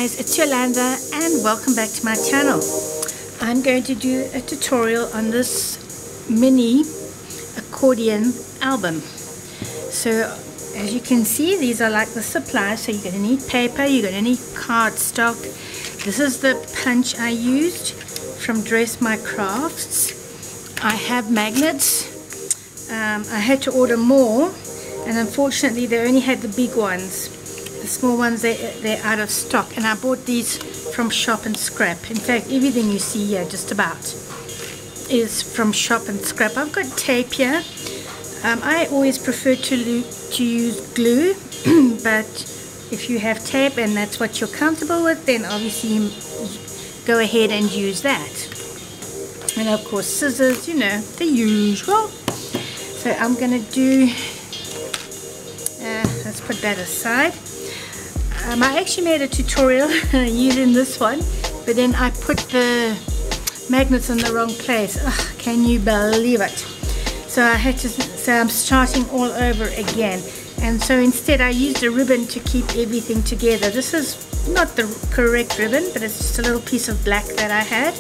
guys, it's Yolanda and welcome back to my channel. I'm going to do a tutorial on this mini accordion album. So as you can see, these are like the supplies. So you're going to need paper, you're going to need cardstock. This is the punch I used from Dress My Crafts. I have magnets. I had to order more and unfortunately they only had the big ones. The small ones, they're out of stock, and I bought these from Shop and Scrap. In fact, everything you see here just about is from Shop and Scrap. I've got tape here. I always prefer to use glue, but if you have tape and that's what you're comfortable with, then obviously you go ahead and use that. And of course scissors, you know, the usual. So I'm going to do, let's put that aside. I actually made a tutorial using this one, but then I put the magnets in the wrong place. Ugh, can you believe it? So I had to, so I'm starting all over again. And so instead I used a ribbon to keep everything together. This is not the correct ribbon, but it's just a little piece of black that I had.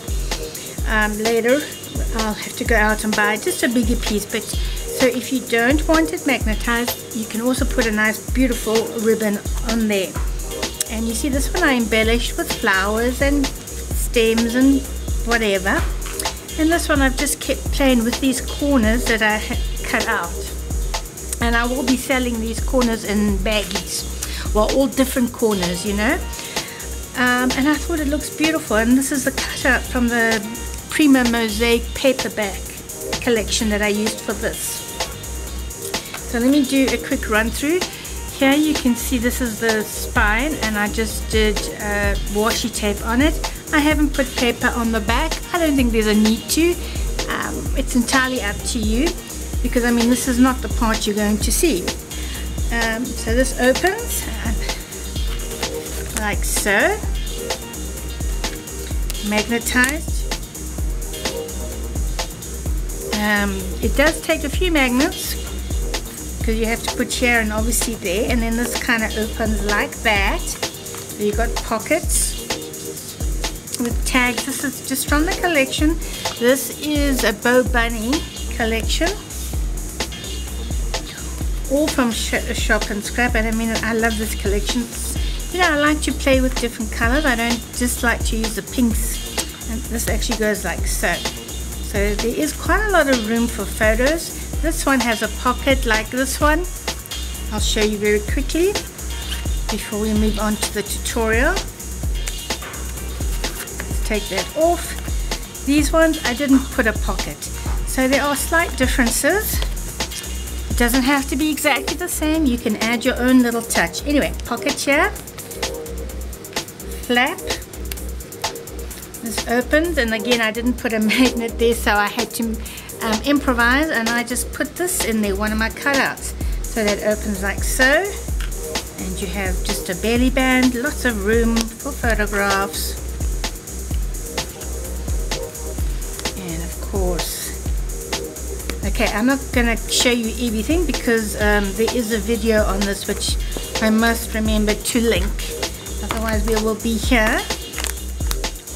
Later I'll have to go out and buy just a bigger piece. But so if you don't want it magnetized, you can also put a nice beautiful ribbon on there. And you see this one I embellished with flowers and stems and whatever. And this one I've just kept playing with these corners that I cut out. And I will be selling these corners in baggies. Well, all different corners, you know. And I thought it looks beautiful. And this is the cutout from the Prima Mosaic paperback collection that I used for this. So let me do a quick run through. Here you can see this is the spine, and I just did washi tape on it. I haven't put paper on the back. I don't think there's a need to. It's entirely up to you, because I mean this is not the part you're going to see. So this opens like so, magnetized. It does take a few magnets, because you have to put here and obviously there, and then this kind of opens like that. So you've got pockets with tags. This is just from the collection. This is a Bow Bunny collection, all from Shop and Scrap. And I mean, I love this collection. You know, I like to play with different colors. I don't just like to use the pinks, and this actually goes like so. So there is quite a lot of room for photos. This one has a pocket like this one. I'll show you very quickly before we move on to the tutorial. Let's take that off. These ones I didn't put a pocket. So there are slight differences. It doesn't have to be exactly the same. You can add your own little touch. Anyway, pocket here. Flap. This opens, and again I didn't put a magnet there, so I had to improvise, and I just put this in there, one of my cutouts, so that opens like so, and you have just a belly band, lots of room for photographs, and of course, okay, I'm not gonna show you everything because there is a video on this which I must remember to link, otherwise we will be here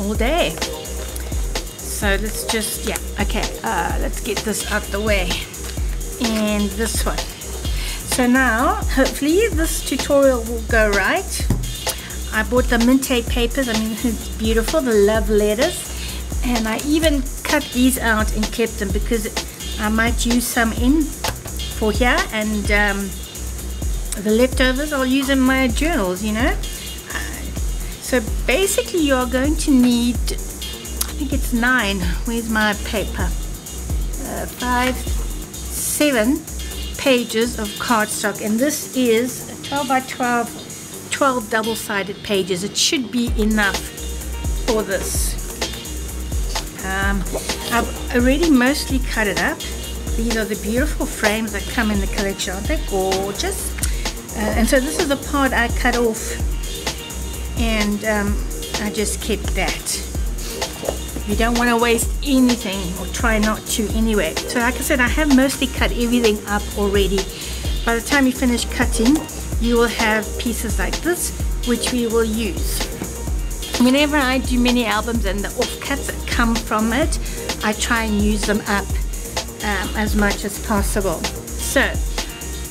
all day. So let's just, yeah, okay, let's get this out the way. And this one. So now, hopefully this tutorial will go right. I bought the Minte papers. I mean, it's beautiful, the love letters. And I even cut these out and kept them because I might use some in for here. And the leftovers I'll use in my journals, you know. So basically you are going to need, I think it's 9, where's my paper, 7 pages of cardstock, and this is a 12 by 12 double-sided pages. It should be enough for this. I've already mostly cut it up. These are the beautiful frames that come in the collection. Aren't they gorgeous? And so this is the part I cut off, and I just kept that. You don't want to waste anything, or try not to anyway. So like I said, I have mostly cut everything up already. By the time you finish cutting, you will have pieces like this, which we will use. whenever I do mini albums and the offcuts that come from it, I try and use them up as much as possible. So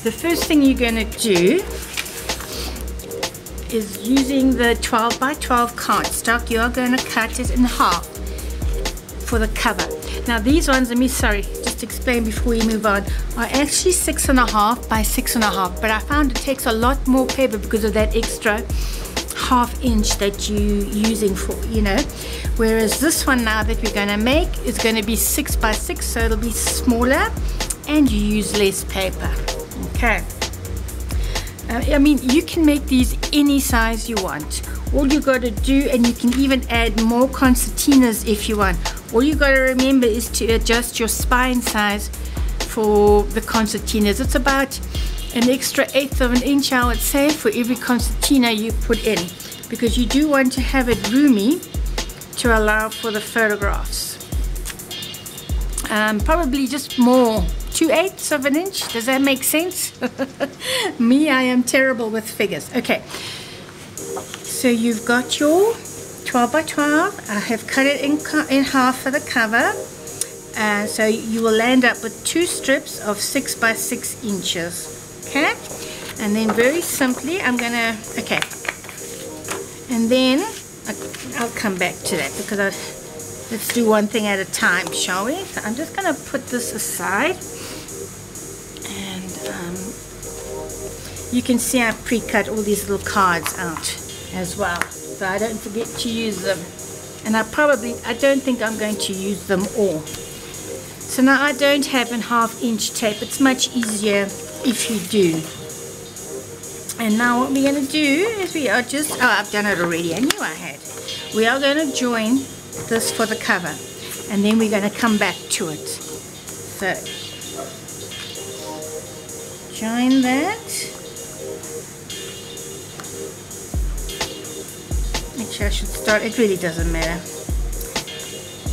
the first thing you're going to do is, using the 12 by 12 cardstock, you are going to cut it in half for the cover. Now these ones, just explain before we move on, are actually 6.5 by 6.5, but I found it takes a lot more paper because of that extra ½ inch that you're using for, whereas this one now that we're going to make is going to be 6 by 6, so it'll be smaller and you use less paper. Okay, I mean, you can make these any size you want. All you got to do, and you can even add more concertinas if you want, all you got to remember is to adjust your spine size for the concertinas. It's about an extra 1/8 of an inch, I would say, for every concertina you put in, because you do want to have it roomy to allow for the photographs. Probably just more, 2/8 of an inch. Does that make sense? Me, I am terrible with figures. Okay, so you've got your 12 by 12. I have cut it in half for the cover. So you will land up with 2 strips of 6 by 6 inches. Okay, and then very simply I'm gonna, and then I'll come back to that, because let's do one thing at a time, shall we? So I'm just gonna put this aside, and you can see I've pre-cut all these little cards out as well, so I don't forget to use them, and I don't think I'm going to use them all. So now I don't have a ½ inch tape. It's much easier if you do. And now what we're going to do is we are just, I've done it already, I knew I had. We are going to join this for the cover, and then we're going to come back to it. So join that. Actually I should start, it really doesn't matter.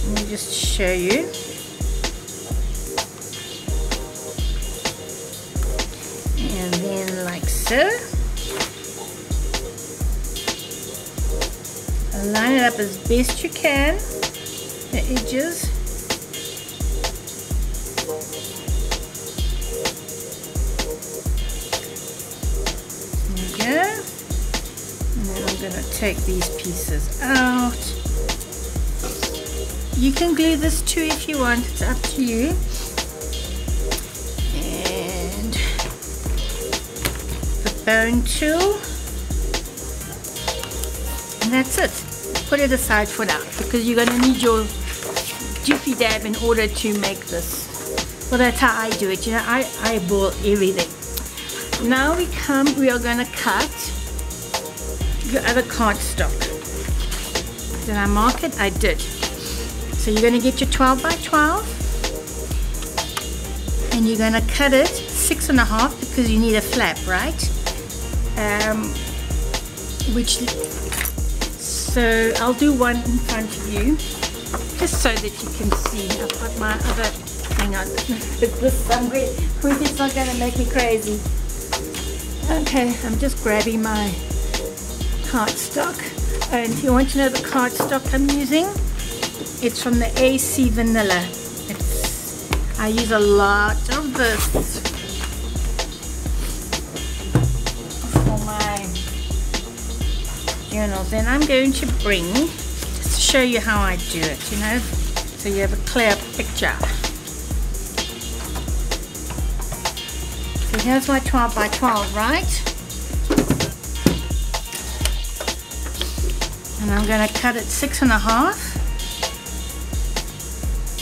Let me just show you. And then like so. Line it up as best you can, the edges. There we go. And then I'm going to take these pieces out. You can glue this too if you want, it's up to you. And the bone tool. And that's it. Put it aside for now, because you're going to need your doofy dab in order to make this. Well, that's how I do it. I eyeball everything. Now we are going to cut your other cardstock. Did I mark it? I did. So you're going to get your 12 by 12, and you're going to cut it 6.5 because you need a flap, right? So I'll do one in front of you, just so that you can see. I've got my other thing on. Put this somewhere where it's not going to make me crazy. Okay, I'm just grabbing my cardstock. And if you want to know the cardstock I'm using, it's from the AC Vanilla. I use a lot of this for my journals. And I'm going to bring, just to show you how I do it, so you have a clear picture. So here's my 12 by 12, right? And I'm going to cut it 6.5.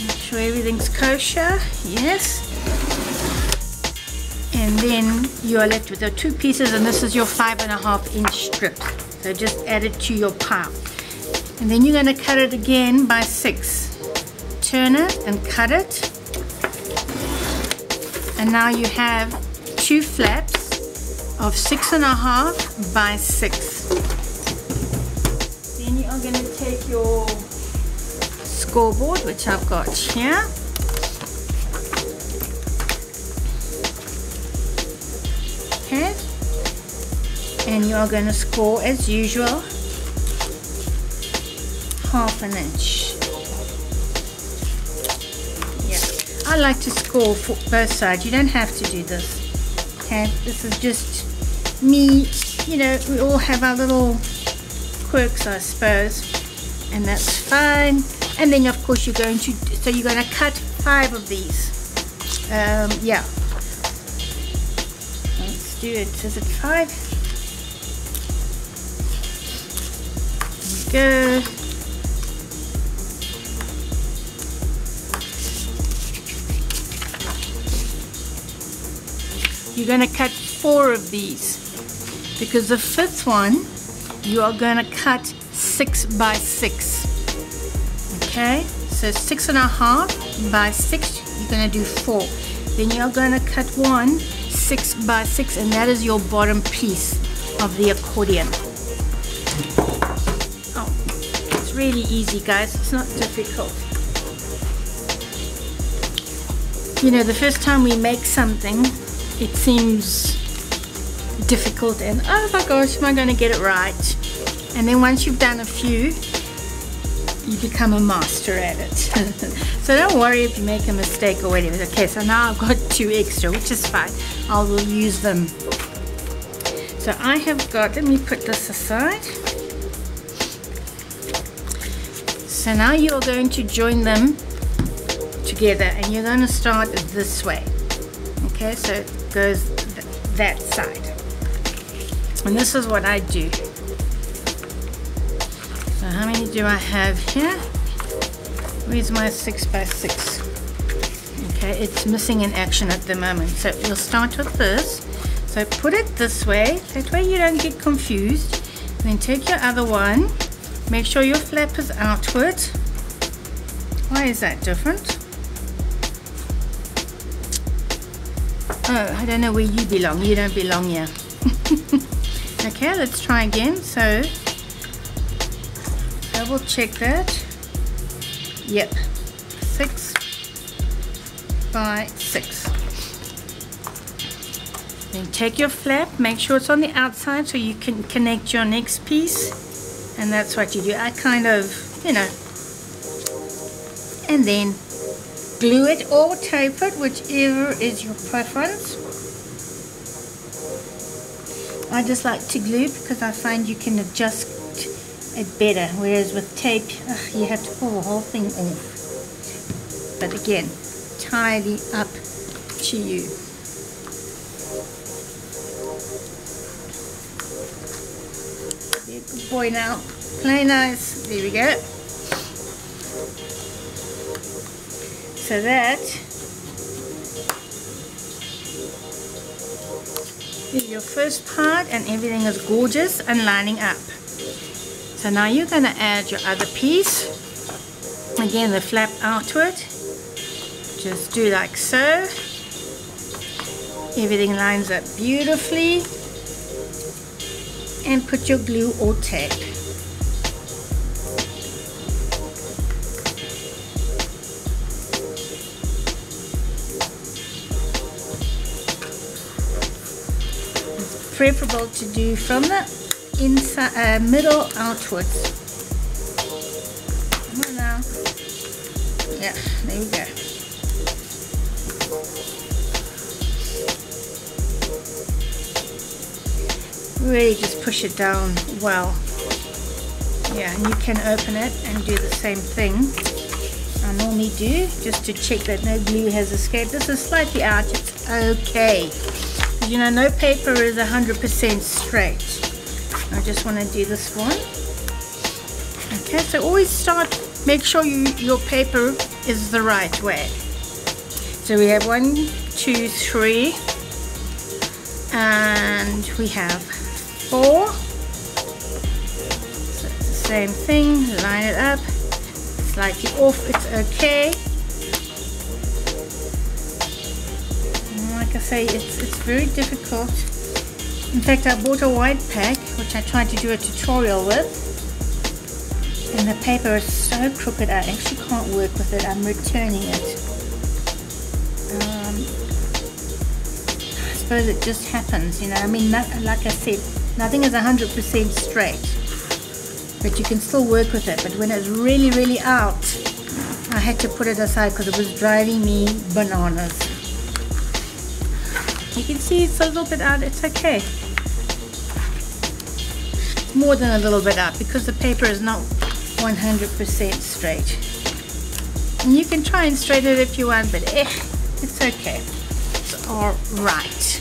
Make sure everything's kosher, yes. And then you are left with the 2 pieces, and this is your 5.5 inch strip. So just add it to your pile. And then you're going to cut it again by 6. Turn it and cut it. And now you have 2 flaps of 6.5 by 6. Then you are going to take your scoreboard, which I've got here. Okay. And you are going to score as usual 1/2 inch. Yeah, I like to score for both sides. You don't have to do this. Okay, this is just me. You know, we all have our little quirks, I suppose, and that's fine. And then of course you're going to, so you're going to cut 5 of these. Yeah, let's do it. Is it 5? There we go. You're going to cut 4 of these, because the 5th one you are going to cut 6 by 6. Okay, so 6.5 by 6, you're going to do 4. Then you're going to cut 1 6 by 6, and that is your bottom piece of the accordion. Oh, it's really easy, guys. It's not difficult. You know, the first time we make something, it seems difficult and oh my gosh, am I going to get it right? And then once you've done a few, you become a master at it. So don't worry if you make a mistake or whatever. Okay, so now I've got 2 extra, which is fine. I will use them. So I have got, let me put this aside. So now you're going to join them together, and you're going to start this way. Okay, so it goes that side. And this is what I do. So how many do I have here? Where's my 6 by 6? Okay, it's missing in action at the moment. So we'll start with this. So put it this way. That way you don't get confused. Then take your other one. Make sure your flap is outward. Why is that different? Oh, I don't know where you belong. You don't belong here. Okay, let's try again. So double check that. Yep, 6 by 6. Then take your flap, make sure it's on the outside so you can connect your next piece, and that's what you do. I kind of, you know, and then glue it or tape it, whichever is your preference. I just like to glue because I find you can adjust it better, whereas with tape you have to pull the whole thing off. But again, entirely up to you. Be a good boy now. Play nice. There we go. So that is your first part, and everything is gorgeous and lining up. So now you're going to add your other piece. Again, the flap outward. Just do like so. Everything lines up beautifully. And put your glue or tape. It's preferable to do from the inside, middle outwards. Come on now. Yeah, there we go. Really just push it down well. Yeah, and you can open it and do the same thing I normally do, just to check that no glue has escaped. This is slightly out, it's okay. You know, no paper is 100% straight. I just want to do this one. Okay, so always start, make sure your paper is the right way. So we have 1, 2, 3, and we have 4. So it's the same thing, line it up, slightly off, it's okay. And like I say, it's very difficult. In fact, I bought a white pack, which I tried to do a tutorial with, and the paper is so crooked I actually can't work with it. I'm returning it. I suppose it just happens, you know. I mean, like I said, nothing is 100% straight. but you can still work with it. But when it's really, really out, I had to put it aside because it was driving me bananas. You can see it's a little bit out. It's okay. More than a little bit out because the paper is not 100% straight. And you can try and straighten it if you want, but it's okay. It's all right.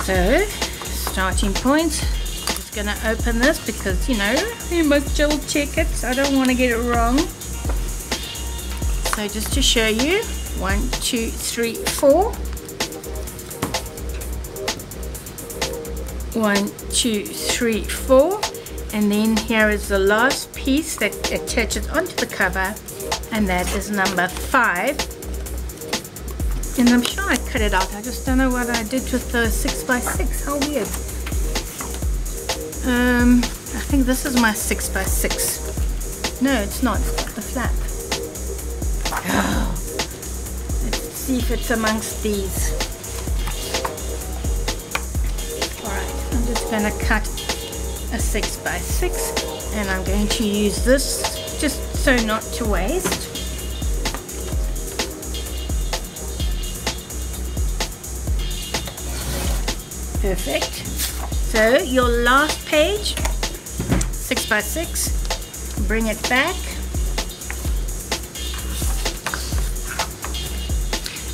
So, starting point. I'm just going to open this because, you know, you must double check it. I don't want to get it wrong. So just to show you, 1, 2, 3, 4. 1, 2, 3, 4. And then here is the last piece that attaches onto the cover, and that is number 5. And I'm sure I cut it out. I just don't know what I did with the 6x6. How weird. I think this is my 6x6. No, it's not. It's got the flap. Oh. Let's see if it's amongst these. Alright, I'm just going to cut a 6x6, and I'm going to use this just so not to waste. Perfect. So your last page, 6x6, bring it back,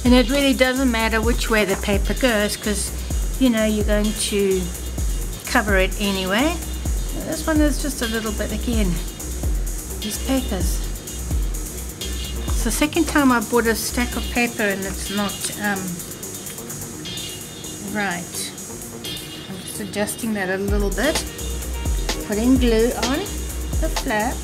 and it really doesn't matter which way the paper goes because you know you're going to cover it anyway. This one is just a little bit, again, these papers. It's the second time I bought a stack of paper and it's not right. I'm just adjusting that a little bit, putting glue on the flap.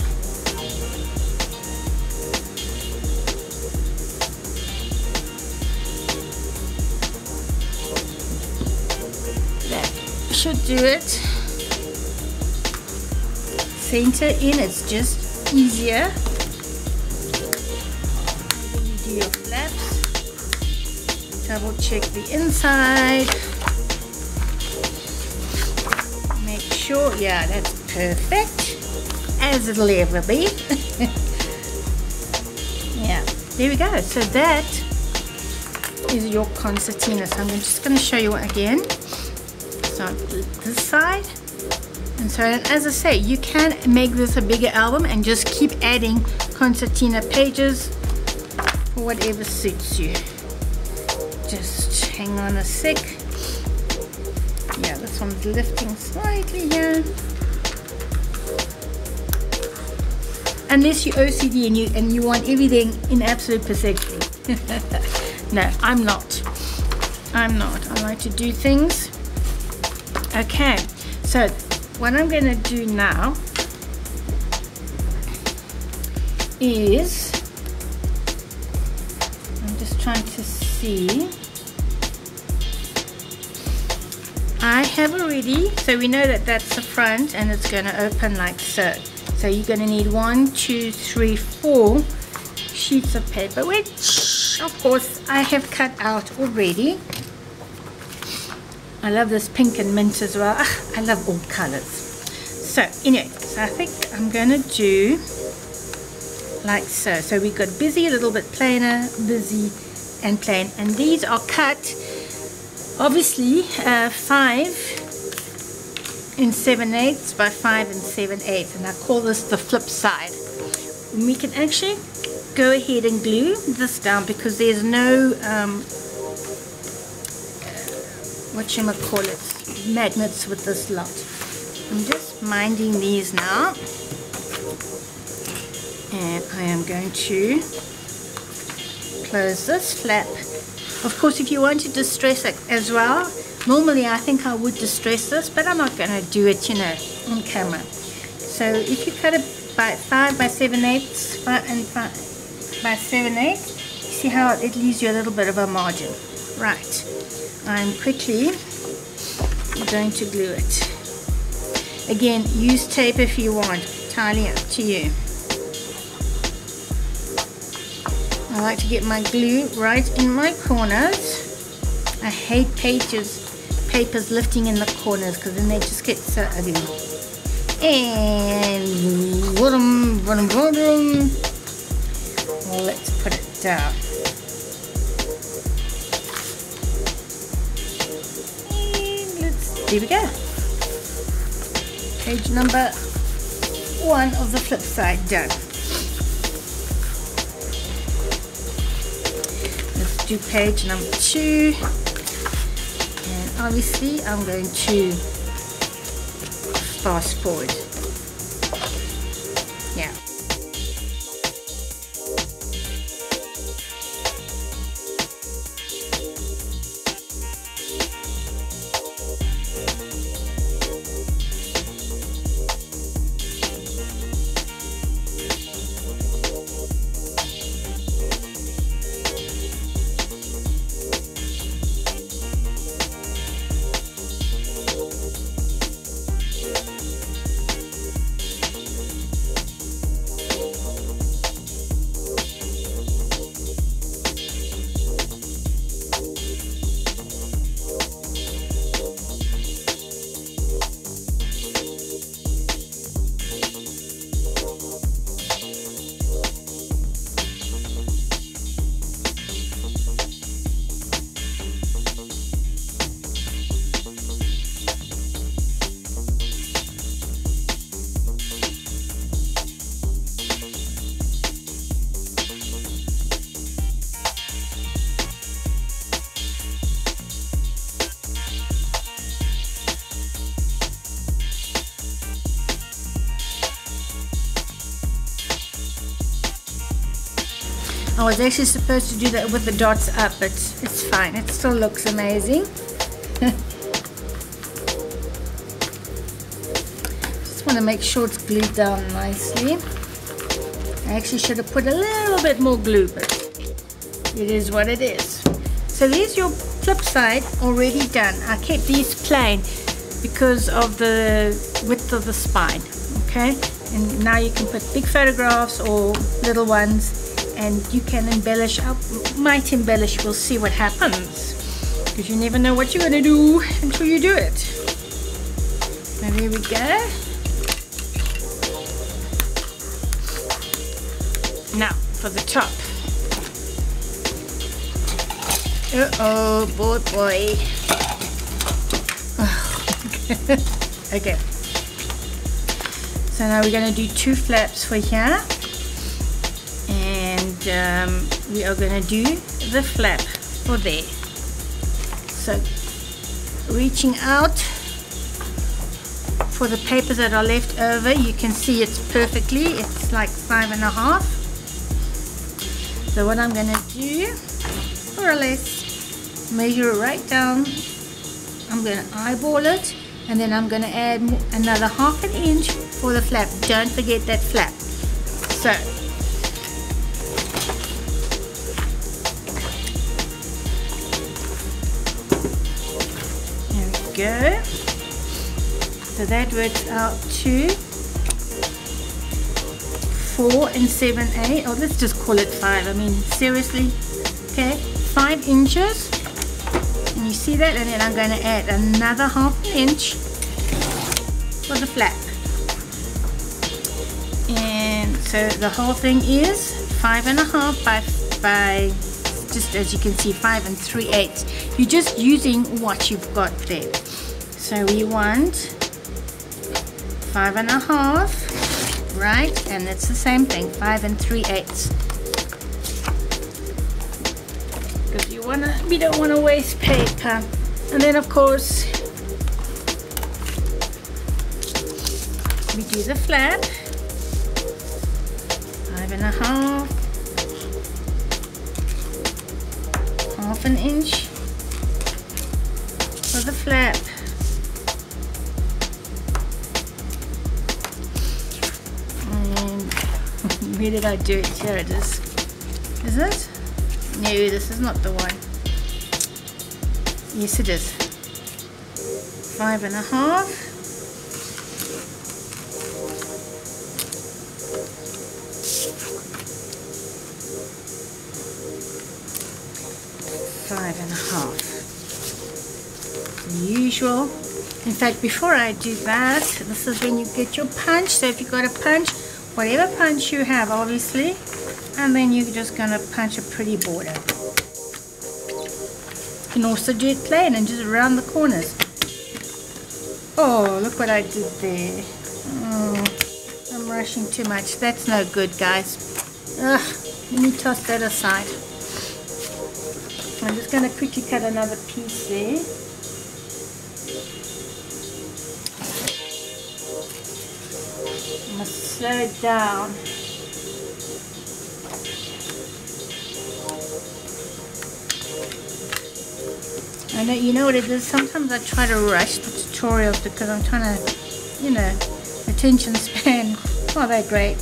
That should do it. Center in, it's just easier. Then you do your flaps, double check the inside, make sure, yeah, that's perfect, as it'll ever be. Yeah, there we go. So that is your concertina. So I'm just going to show you again. So this side. And so, as I say, you can make this a bigger album and just keep adding concertina pages for whatever suits you. Just hang on a sec. Yeah, this one's lifting slightly here. Unless you're OCD and you want everything in absolute perfection. No, I'm not. I like to do things. Okay, so what I'm going to do now is, I'm just trying to see, I have already, so we know that that's the front and it's going to open like so. So you're going to need 1, 2, 3, 4 sheets of paper, which of course I have cut out already. I love this pink and mint as well. I love all colors. So anyway, so I think I'm going to do like so. So we've got busy, a little bit plainer, busy and plain. And these are cut, obviously, 5 7/8 by 5 7/8. And I call this the flip side. And we can actually go ahead and glue this down because there's no magnets with this lot. I'm just minding these now, and I am going to close this flap. Of course, if you want to distress it as well, normally I think I would distress this, but I'm not going to do it, you know, on camera. So if you cut it by 5 by 7/8 and 5 by 7/8, see how it leaves you a little bit of a margin. Right. I'm quickly going to glue it. Again, use tape if you want, entirely up to you. I like to get my glue right in my corners. I hate papers lifting in the corners, because then they just get so ugly. And vroom, vroom, vroom. Well, let's put it down. And there we go. Page number 1 of the flip side done. Let's do page number 2. And obviously I'm going to fast forward. Yeah. I was actually supposed to do that with the dots up, but it's fine. It still looks amazing. Just want to make sure it's glued down nicely. I actually should have put a little bit more glue, but it is what it is. So there's your flip side already done. I kept these plain because of the width of the spine. Okay, and now you can put big photographs or little ones, and you can embellish. I might embellish, we'll see what happens, because you never know what you're going to do until you do it. And there we go. Now for the top. Uh-oh, boy. Okay. So now we're going to do 2 flaps for here. And we are going to do the flap for there. So reaching out for the papers that are left over, you can see it's perfectly, it's like 5.5. So what I'm going to do, more or less, measure it right down. I'm going to eyeball it, and then I'm going to add another 1/2 inch for the flap. Don't forget that flap. So go. So that works out to 4 7/8. Oh, let's just call it 5. I mean, seriously. Okay, 5 inches. And you see that? And then I'm going to add another 1/2 inch for the flap. And so the whole thing is 5.5 by just as you can see, 5 3/8. You're just using what you've got there. So we want 5.5, right? And it's the same thing, 5 3/8. Because we don't want to waste paper. And then of course we do the flap. 5.5. 1/2 inch for the flap. And where did I do it? Here it is. Is it? No, this is not the one. Yes, it is. 5.5. 5.5. usual. In fact, before I do that, this is when you get your punch. So if you've got a punch, whatever punch you have, obviously, and then you're just going to punch a pretty border. You can also do it plain and just around the corners. Oh, look what I did there. Oh, I'm rushing too much. That's no good, guys. Ugh, let me toss that aside. I'm just going to quickly cut another piece there. I must slow it down. I know, you know what it is, sometimes I try to rush the tutorials because I'm trying to, you know, attention span, not that great.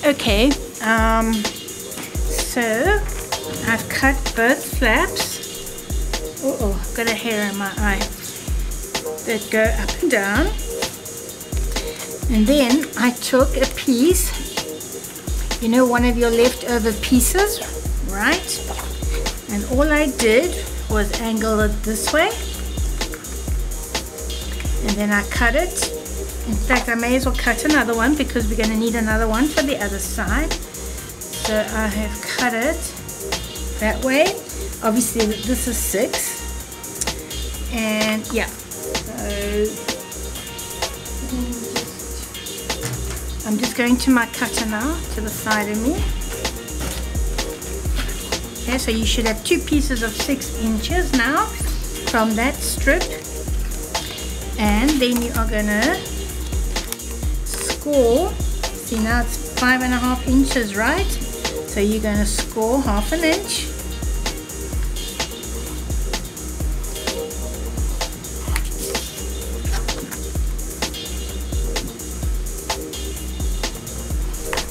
Okay, so I've cut both flaps. Oh, I've got a hair in my eye. That go up and down. And then I took a piece, you know, one of your leftover pieces, right? And all I did was angle it this way. And then I cut it. In fact, I may as well cut another one because we're going to need another one for the other side. So I have cut it that way. Obviously this is 6. And yeah, so I'm just going to my cutter now, to the side of me. Okay, so you should have 2 pieces of 6 inches now from that strip. And then you are going to score. See, now it's 5.5 inches, right? So you're going to score 1/2 inch.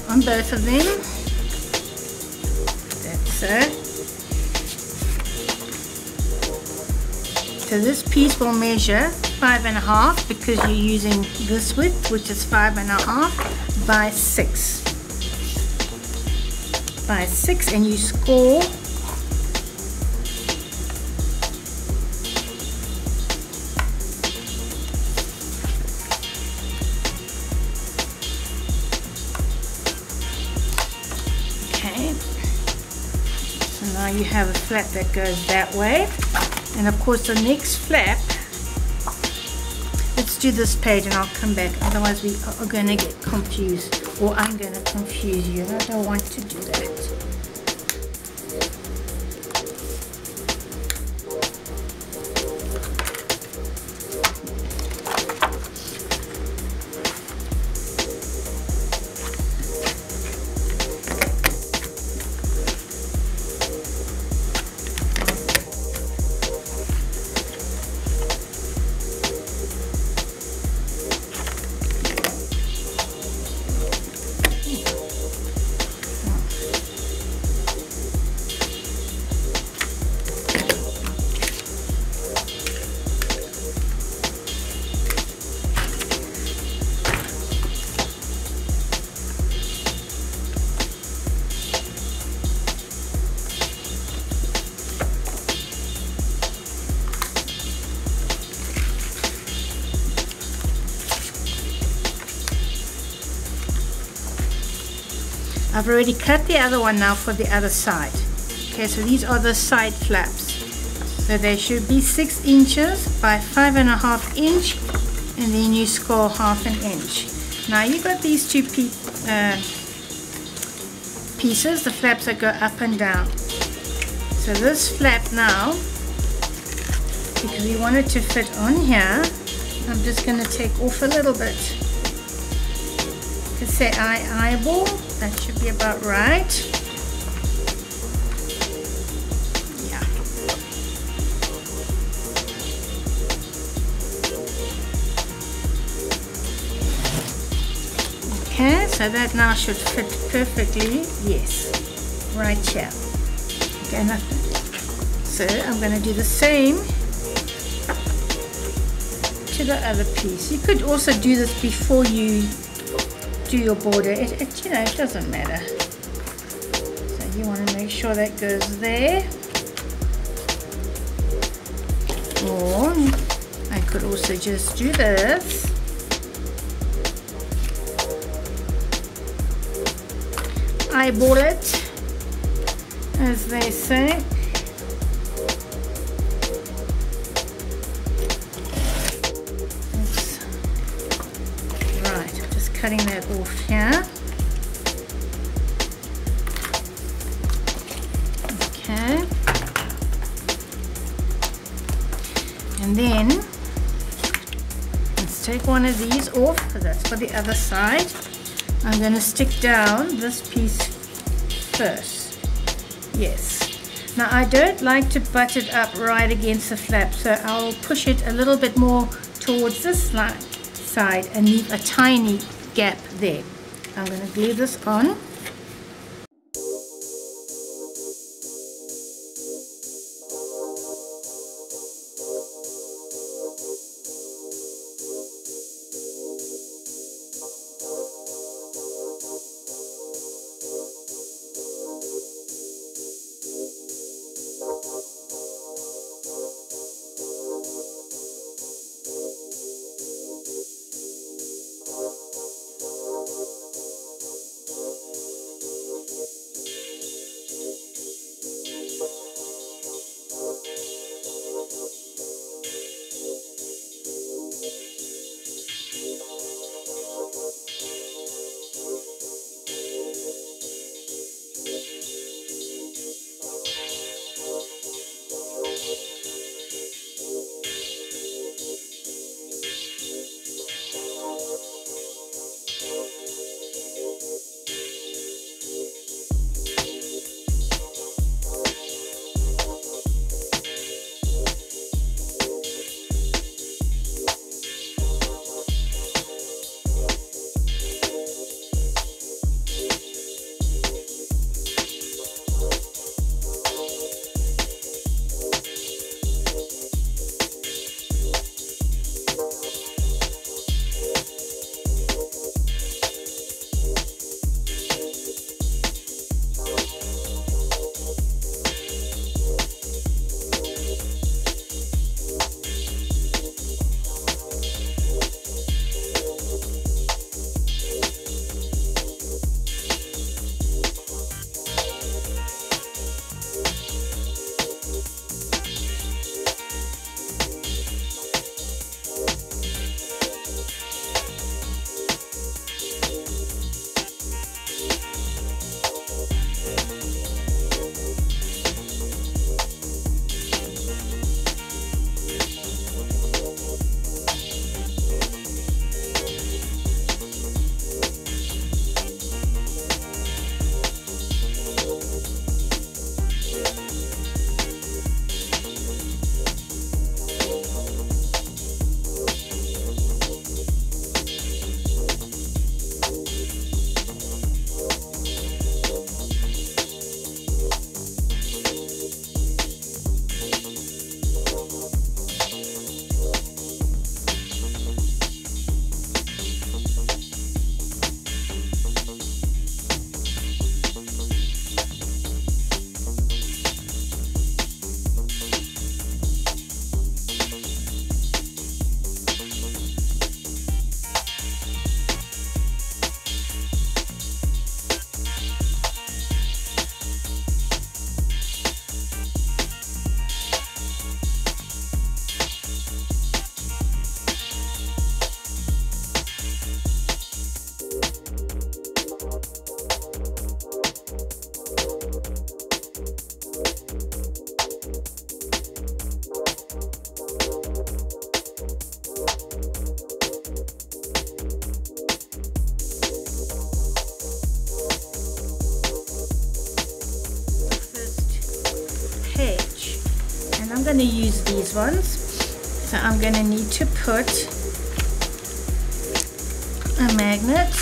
On both of them. That's it. So this piece will measure 5.5 because you're using this width, which is 5.5 by 6. By 6, and you score . Now you have a flap that goes that way, and of course the next flap, let's do this page and I'll come back, otherwise we are going to get confused, or I'm going to confuse you, and I don't want to do that. I've already cut the other one now for the other side. Okay, so these are the side flaps. So they should be 6 inches by 5.5 inch, and then you score 1/2 inch. Now you've got these 2 pieces, the flaps that go up and down. So this flap now, because we want it to fit on here, I'm just going to take off a little bit. To say eyeball, that should be about right. Yeah. Okay, so that now should fit perfectly. Yes, right here. Okay, so I'm going to do the same to the other piece. You could also do this before you do your border. You know, it doesn't matter. you want to make sure that goes there. Or I could also just do this. Eyeball it, as they say. Oops. Right, just cutting that off here. Okay. And then let's take one of these off, because that's for the other side. I'm going to stick down this piece first. Yes. Now I don't like to butt it up right against the flap, so I'll push it a little bit more towards this side and leave a tiny gap there. I'm going to glue this on. going to use these ones, so I'm going to need to put a magnet .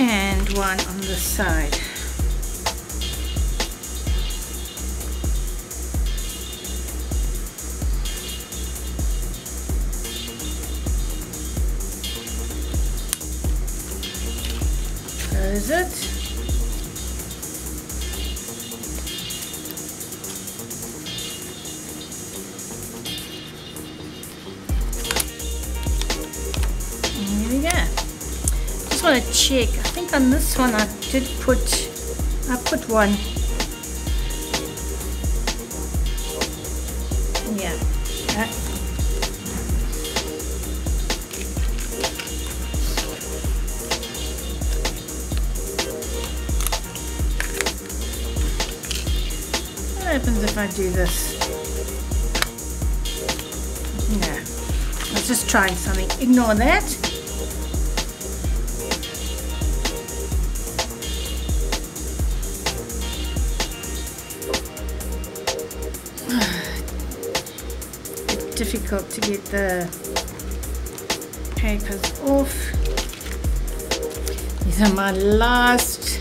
and one on the side. Close it. Here we go. Just want to check. I think on this one I put one. Yeah. What happens if I do this? No. I was just trying something. Ignore that. Difficult to get the papers off. These are my last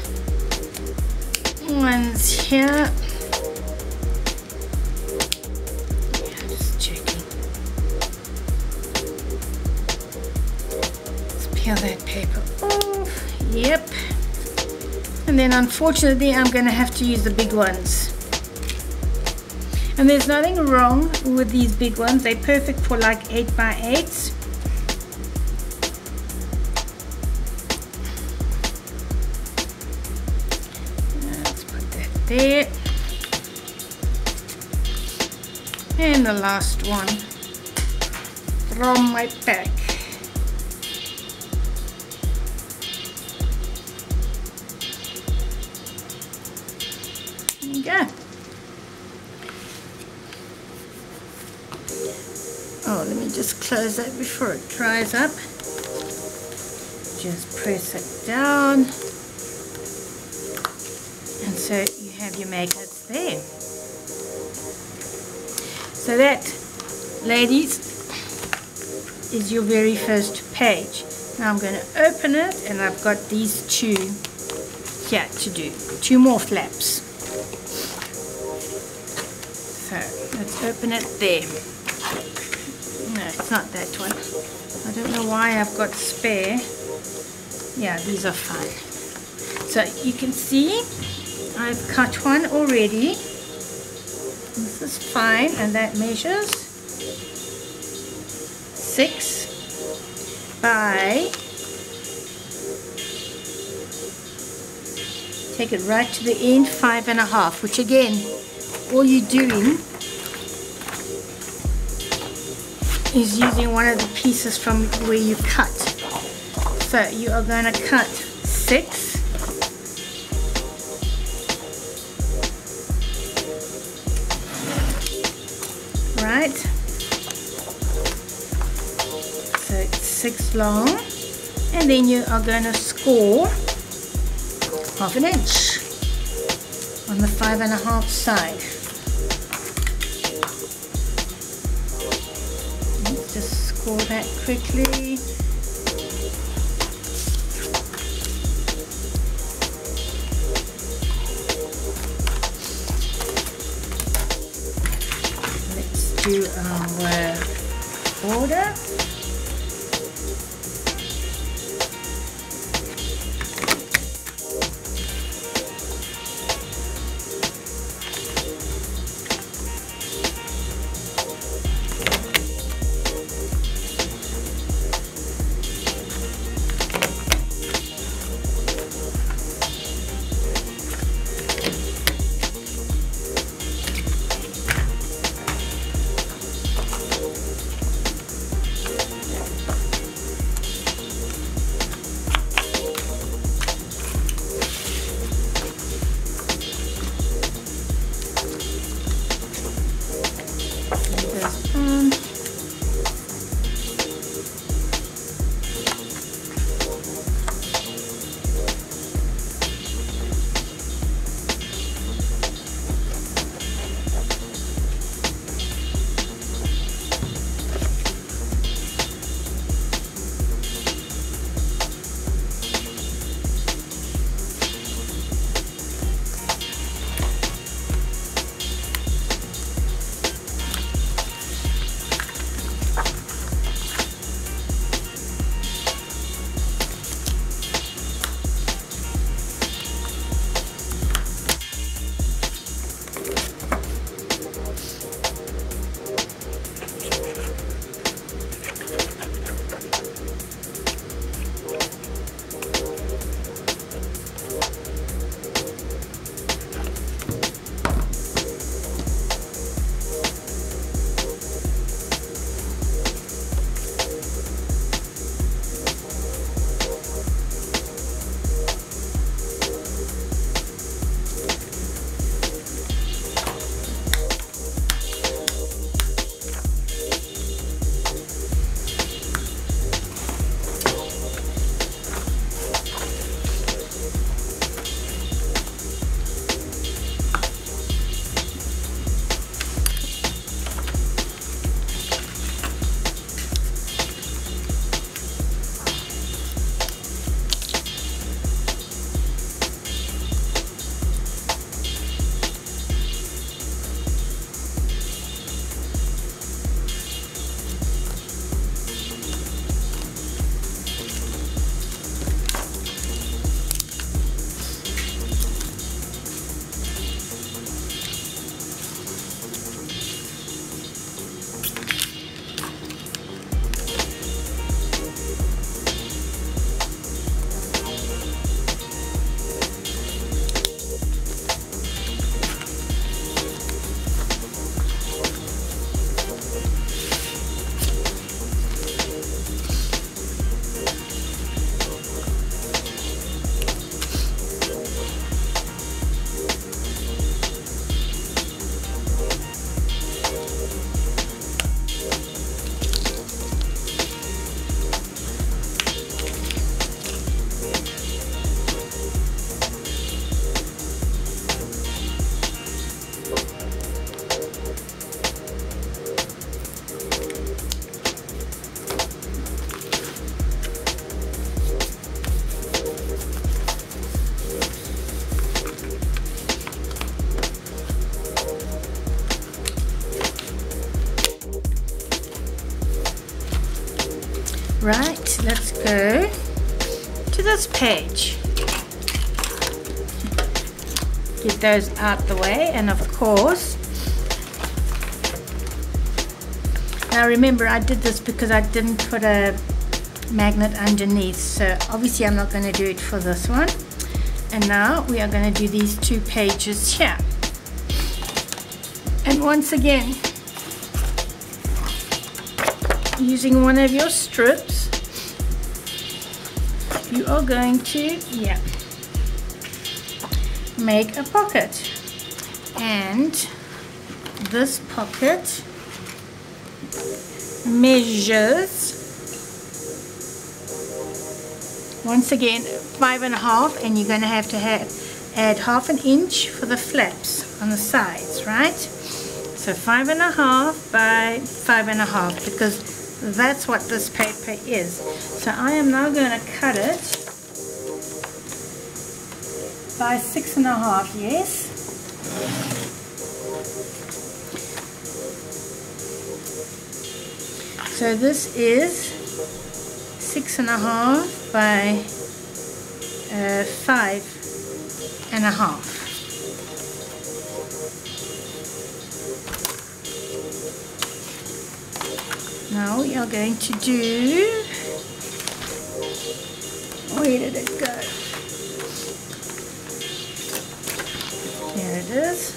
ones here. Yeah, just checking. Let's peel that paper off. Yep. And then unfortunately I'm going to have to use the big ones. And there's nothing wrong with these big ones. They're perfect for like 8x8s. Let's put that there. And the last one from my pack. There you go. Oh, let me just close that before it dries up. Just press it down. And so you have your magnets there. So that, ladies, is your very first page. Now I'm going to open it, and I've got these two here to do. Two more flaps. So let's open it there. No, it's not that one. I don't know why I've got spare. Yeah, these are fine. So you can see I've cut one already. This is fine, and that measures 6 by, take it right to the end, 5.5, which again, all you're doing is using one of the pieces from where you cut. So you are going to cut 6, right? So it's 6 long, and then you are going to score ½ inch on the 5.5 side. Just score that quickly. Let's do our border. Right, let's go to this page. Get those out the way, and of course, now remember I did this because I didn't put a magnet underneath, so obviously I'm not going to do it for this one. And now we are going to do these 2 pages here. And once again, using one of your strips, you are going to make a pocket. And this pocket measures, once again, 5.5, and you're going to have add 1/2 inch for the flaps on the sides, right? So 5.5 by 5.5, because that's what this paper is. So I am now going to cut it by 6.5, yes. So this is 6.5 by 5.5. Now we are going to do, where did it go? There it is.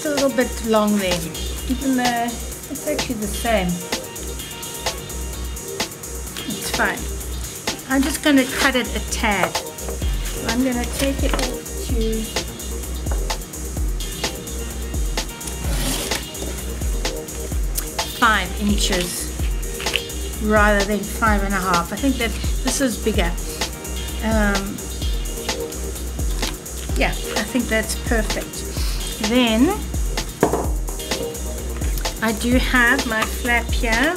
A little bit long there, even though it's actually the same. It's fine. I'm just going to cut it a tad. I'm going to take it off to 5 inches rather than 5.5. I think that this is bigger. Yeah, I think that's perfect. Then I do have my flap here,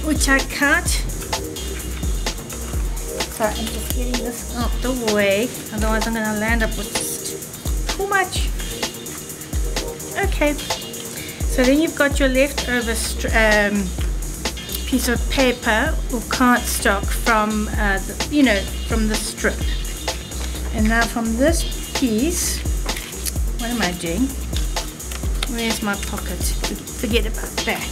which I cut. So I'm just getting this out the way, otherwise I'm going to land up with just too much. Okay, so then you've got your leftover piece of paper or cardstock from from the strip. And now from this piece, what am I doing? Where's my pocket? Forget about that.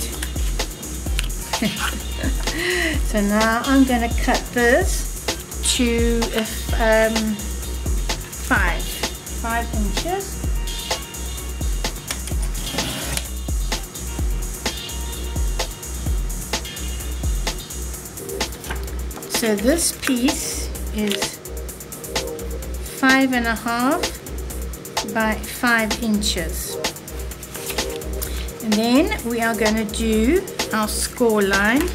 So now I'm going to cut this to 5 inches. So this piece is 5.5 by 5 inches. And then we are going to do our score line.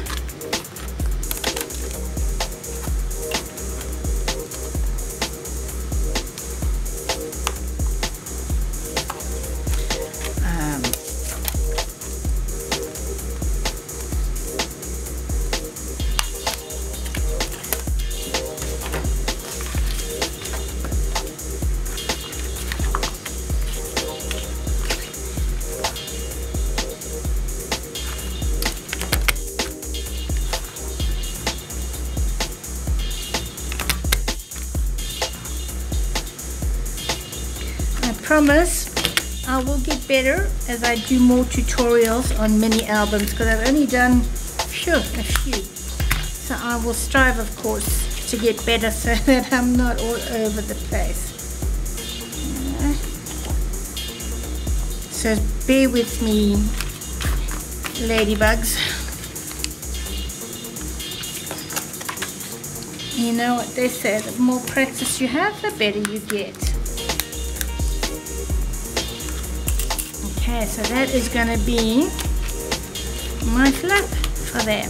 Promise I will get better as I do more tutorials on mini albums, because I've only done a few. So I will strive, of course, to get better so that I'm not all over the place. So bear with me, ladybugs. You know what they say, the more practice you have, the better you get. Okay, so that is going to be my flap for them.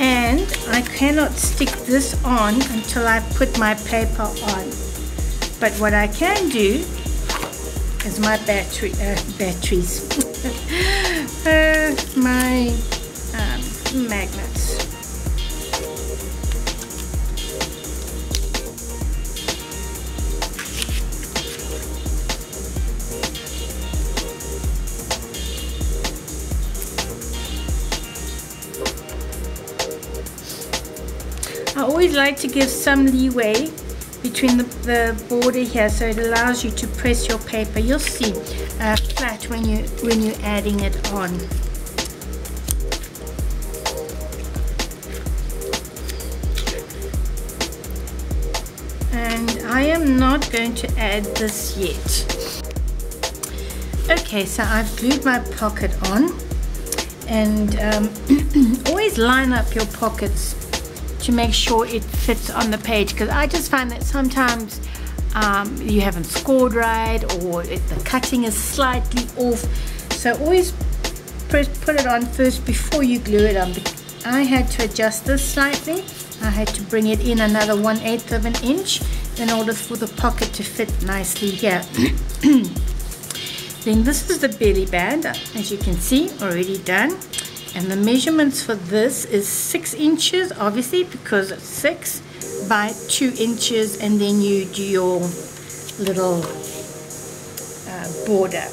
And I cannot stick this on until I put my paper on. But what I can do is my batteries, my magnets. I always like to give some leeway between the border here, so it allows you to press your paper. You'll see flat when you're adding it on. And I am not going to add this yet. Okay, so I've glued my pocket on, and always line up your pockets to make sure it fits on the page, because I just find that sometimes you haven't scored right, or the cutting is slightly off. So always put it on first before you glue it on. I had to adjust this slightly. I had to bring it in another 1/8 of an inch in order for the pocket to fit nicely here. Then this is the belly band, as you can see, already done. And the measurements for this is 6 inches, obviously, because it's 6 by 2 inches, and then you do your little border.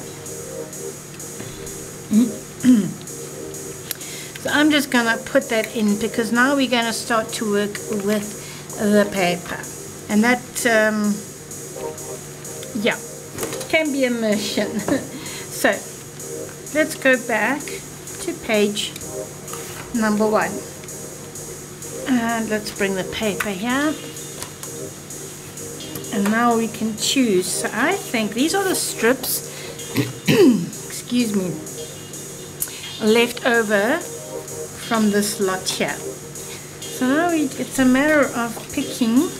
So I'm just going to put that in, because now we're going to start to work with the paper. And that, yeah, can be a mission. So let's go back to page number 1, and let's bring the paper here, and now we can choose. So I think these are the strips excuse me, left over from this lot here. So now it's a matter of picking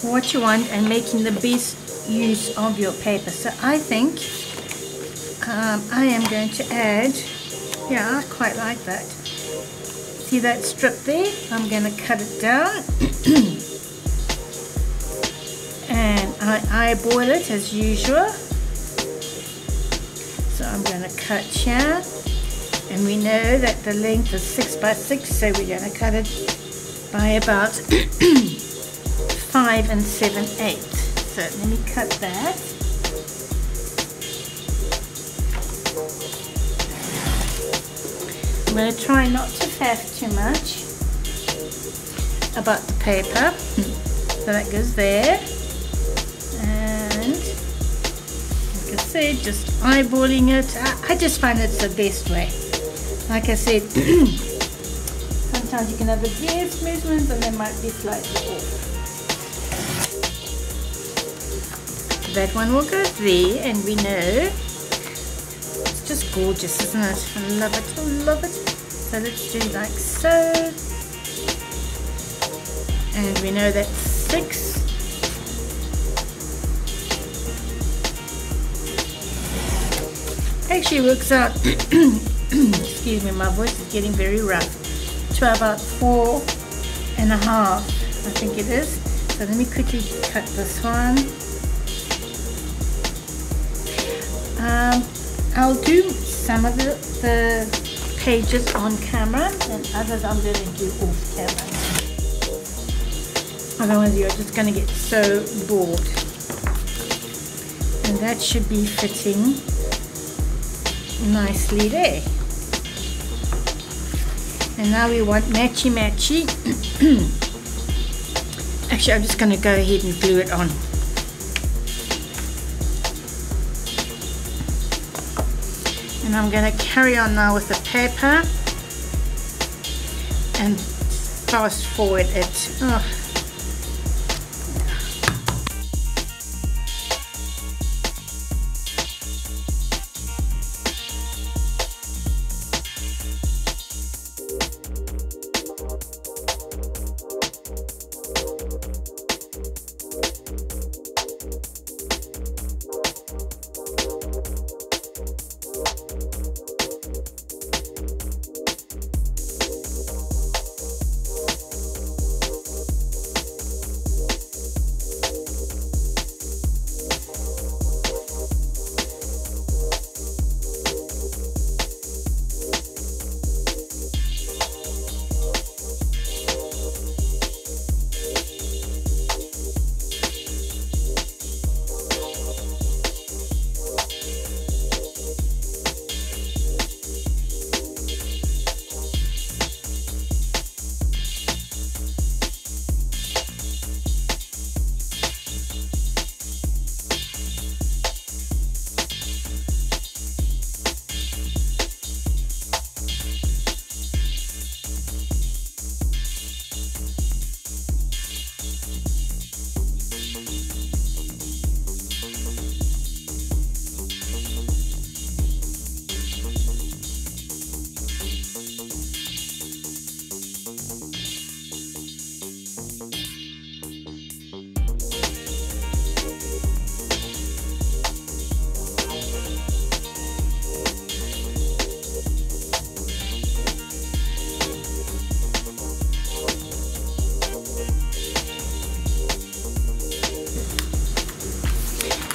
what you want and making the best use of your paper. So I think I am going to add, yeah, I quite like that. See that strip there? I'm going to cut it down and I eyeball it as usual. So I'm going to cut here, and we know that the length is 6 by 6, so we're going to cut it by about 5 7/8. So let me cut that. I'm going to try not to faff too much about the paper. So that goes there. And like I said, just eyeballing it. I just find it's the best way. Like I said, sometimes you can have the best measurements and they might be slightly off. That one will go there, and we know it's just gorgeous, isn't it? I love it, I love it. So let's do like so, and we know that's 6. Actually works out excuse me, my voice is getting very rough, to about 4.5, I think it is. So let me quickly cut this one. I'll do some of the pages on camera, and others I'm going to do off camera. Otherwise you're just going to get so bored. And that should be fitting nicely there. And now we want matchy matchy. Actually, I'm just going to go ahead and glue it on. And I'm going to carry on now with the paper and fast forward it. Oh.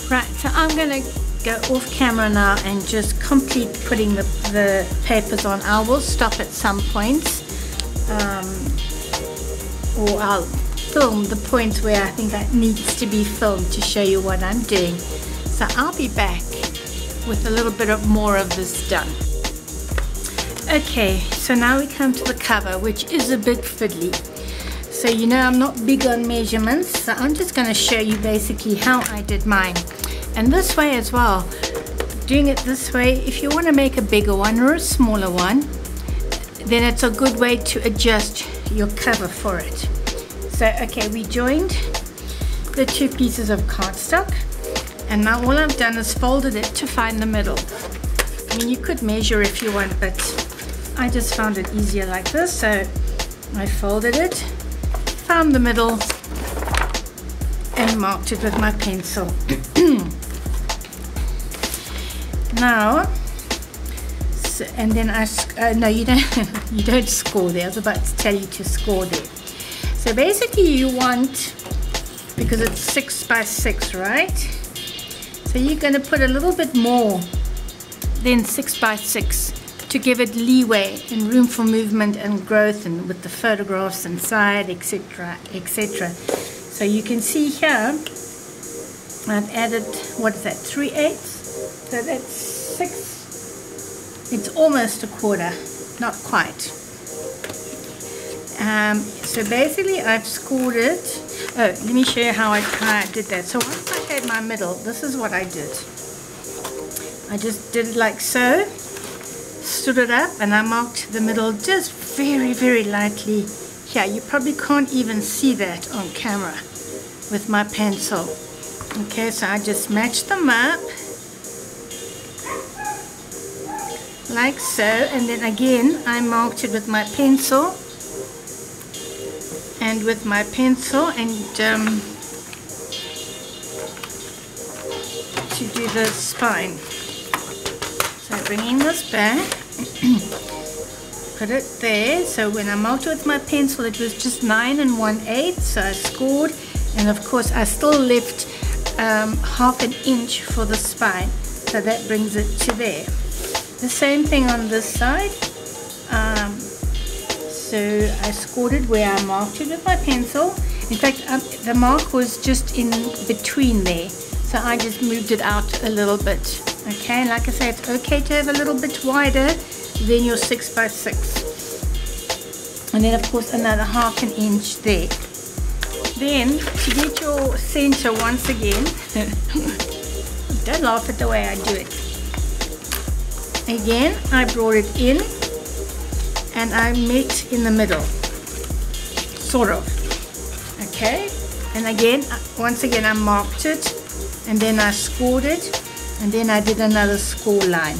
Right, so I'm going to go off camera now and just complete putting the papers on. I will stop at some points, or I'll film the points where I think it needs to be filmed to show you what I'm doing. So I'll be back with a little bit more of this done. Okay, so now we come to the cover, which is a bit fiddly. So you know I'm not big on measurements, so I'm just going to show you basically how I did mine. And this way as well, doing it this way, if you want to make a bigger one or a smaller one, then it's a good way to adjust your cover for it. So okay, we joined the two pieces of cardstock, and now all I've done is folded it to find the middle. I mean, you could measure if you want, but I just found it easier like this, so I folded it, found the middle, and marked it with my pencil. Now, so, and then no, you don't score there. I was about to tell you to score there. So basically you want, because it's 6 by 6, right? So you're going to put a little bit more than 6 by 6 to give it leeway and room for movement and growth, and with the photographs inside, etc., etc. So you can see here I've added, what is that, 3/8? So that's 6, it's almost a quarter, not quite. So basically I've scored it. Oh, let me show you how I did that. So once I had my middle, this is what I did. I just did it like so, stood it up, and I marked the middle just very, very lightly here. You probably can't even see that on camera with my pencil. Okay, so I just matched them up like so, and then again I marked it with my pencil and to do the spine. So bringing this back, put it there. So when I marked it with my pencil, it was just 9 1/8, so I scored, and of course I still left half an inch for the spine, so that brings it to there. The same thing on this side. So I scored it where I marked it with my pencil. In fact, the mark was just in between there, so I just moved it out a little bit. Okay, and like I say, it's okay to have a little bit wider than your 6 by 6. And then of course another half an inch there. Then to get your center once again, don't laugh at the way I do it. Again, I brought it in and I met in the middle, sort of. Okay, and again, once again I marked it, and then I scored it, and then I did another score line.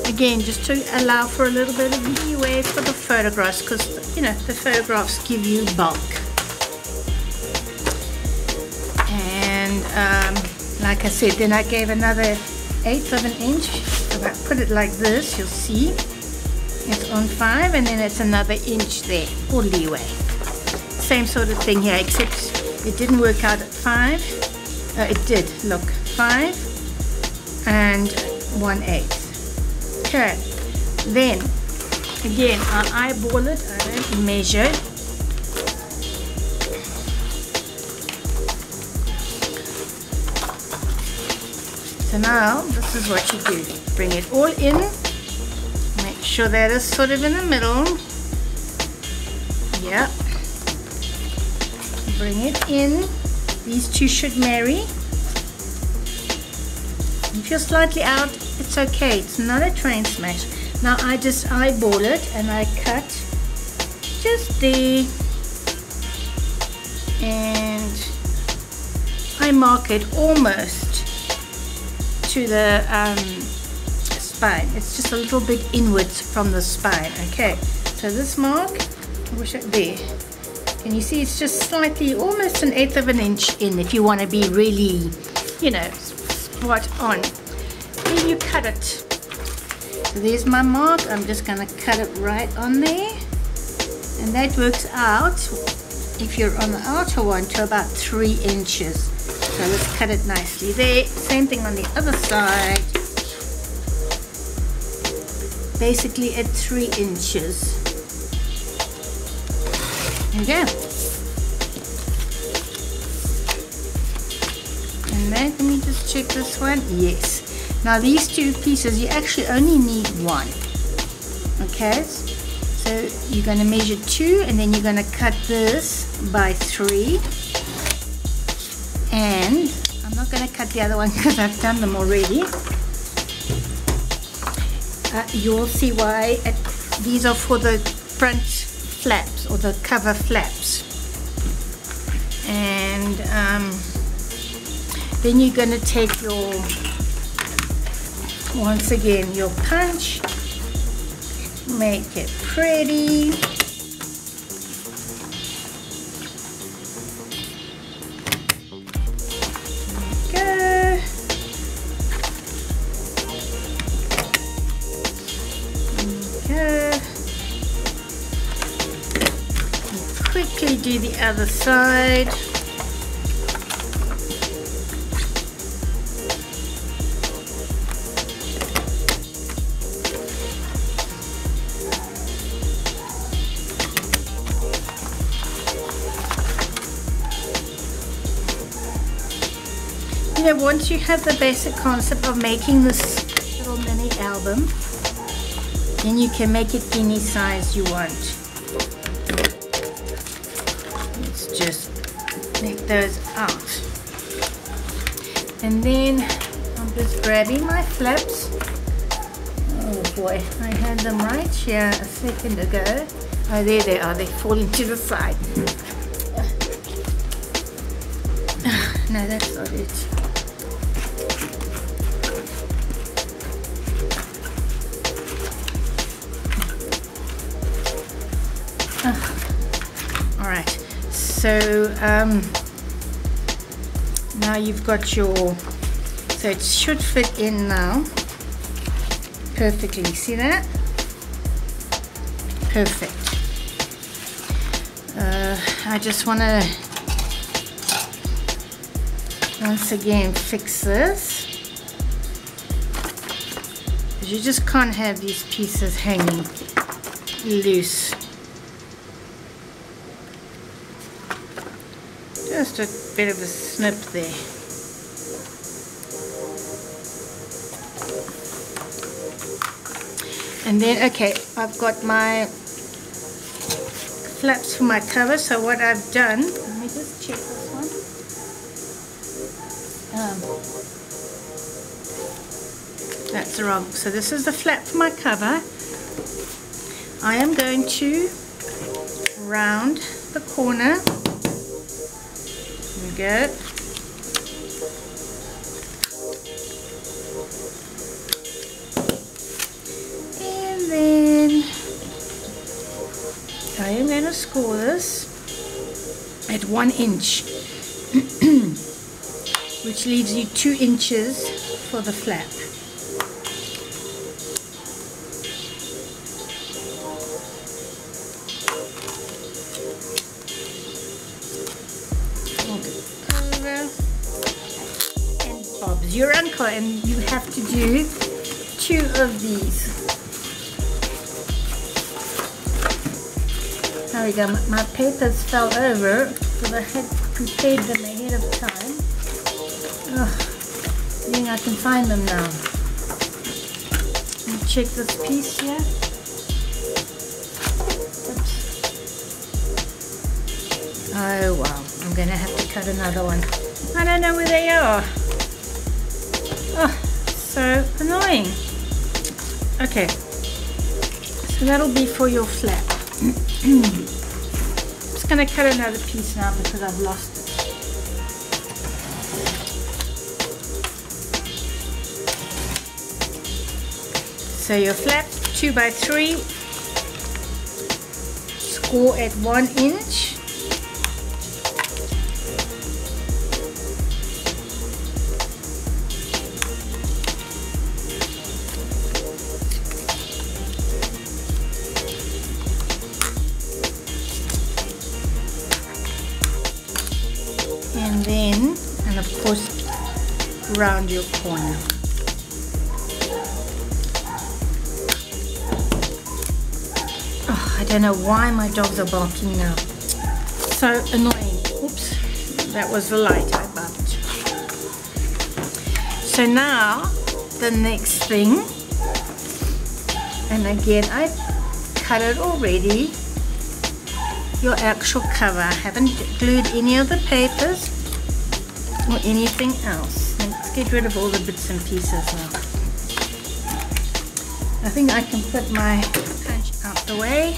Again, just to allow for a little bit of leeway for the photographs, because you know the photographs give you bulk. And like I said, then I gave another 1/8 of an inch. If I put it like this, you'll see it's on 5, and then it's another inch there for leeway. Same sort of thing here, except it didn't work out at 5. It did, look, 5 and 1/8. Okay, then again I eyeball it, I don't measure. So now this is what you do. Bring it all in, make sure that is sort of in the middle. Yep. Bring it in. These two should marry. If you're slightly out, it's okay. It's not a train smash. Now I just eyeball it and I cut just there, and I mark it almost to the spine. It's just a little bit inwards from the spine. Okay, so this mark, I wish it there. Can you see it's just slightly, almost 1/8 of an inch in, if you want to be really, you know, spot on. Then you cut it. So there's my mark. I'm just going to cut it right on there, and that works out, if you're on the outer one, to about 3 inches. So let's cut it nicely there. Same thing on the other side. Basically at 3 inches. There we go. And then let me just check this one. Yes. Now these 2 pieces, you actually only need 1. Okay. So you're going to measure 2, and then you're going to cut this by 3. And I'm not going to cut the other one because I've done them already. You'll see why. These are for the front flaps or the cover flaps. And then you're going to take your, once again, your punch. Make it pretty. Quickly do the other side. You know, once you have the basic concept of making this little mini album, then you can make it any size you want. Just make those out, and then I'm just grabbing my flaps. Oh boy, I had them right here a second ago. Oh, there they are. They fall into the side. No, that's not it. All right. So now you've got your, so it should fit in now perfectly. See that? Perfect. I just want to once again fix this, because you just can't have these pieces hanging loose. Just a bit of a snip there. And then, okay, I've got my flaps for my cover. So what I've done, let me just check this one. That's wrong. So this is the flap for my cover. I am going to round the corner. There we go. And then I am going to score this at 1 inch, which leaves you 2 inches for the flap. Your uncle, and you have to do 2 of these. There we go. My papers fell over because I had prepared them ahead of time. I think I can find them now. Let me check this piece here. Oops. Oh wow, I'm going to have to cut another one. I don't know where they are. Oh, so annoying. Okay, so that'll be for your flap. Just going to cut another piece now because I've lost it. So your flap, 2 by 3, score at 1 inch. And then I'm and of course round your corner. Oh, I don't know why my dogs are barking now. So annoying. Oops, that was the light I bumped. So now the next thing, and again I cut it already, your actual cover. I haven't glued any of the papers or anything else. Let's get rid of all the bits and pieces now. I think I can put my punch out the way.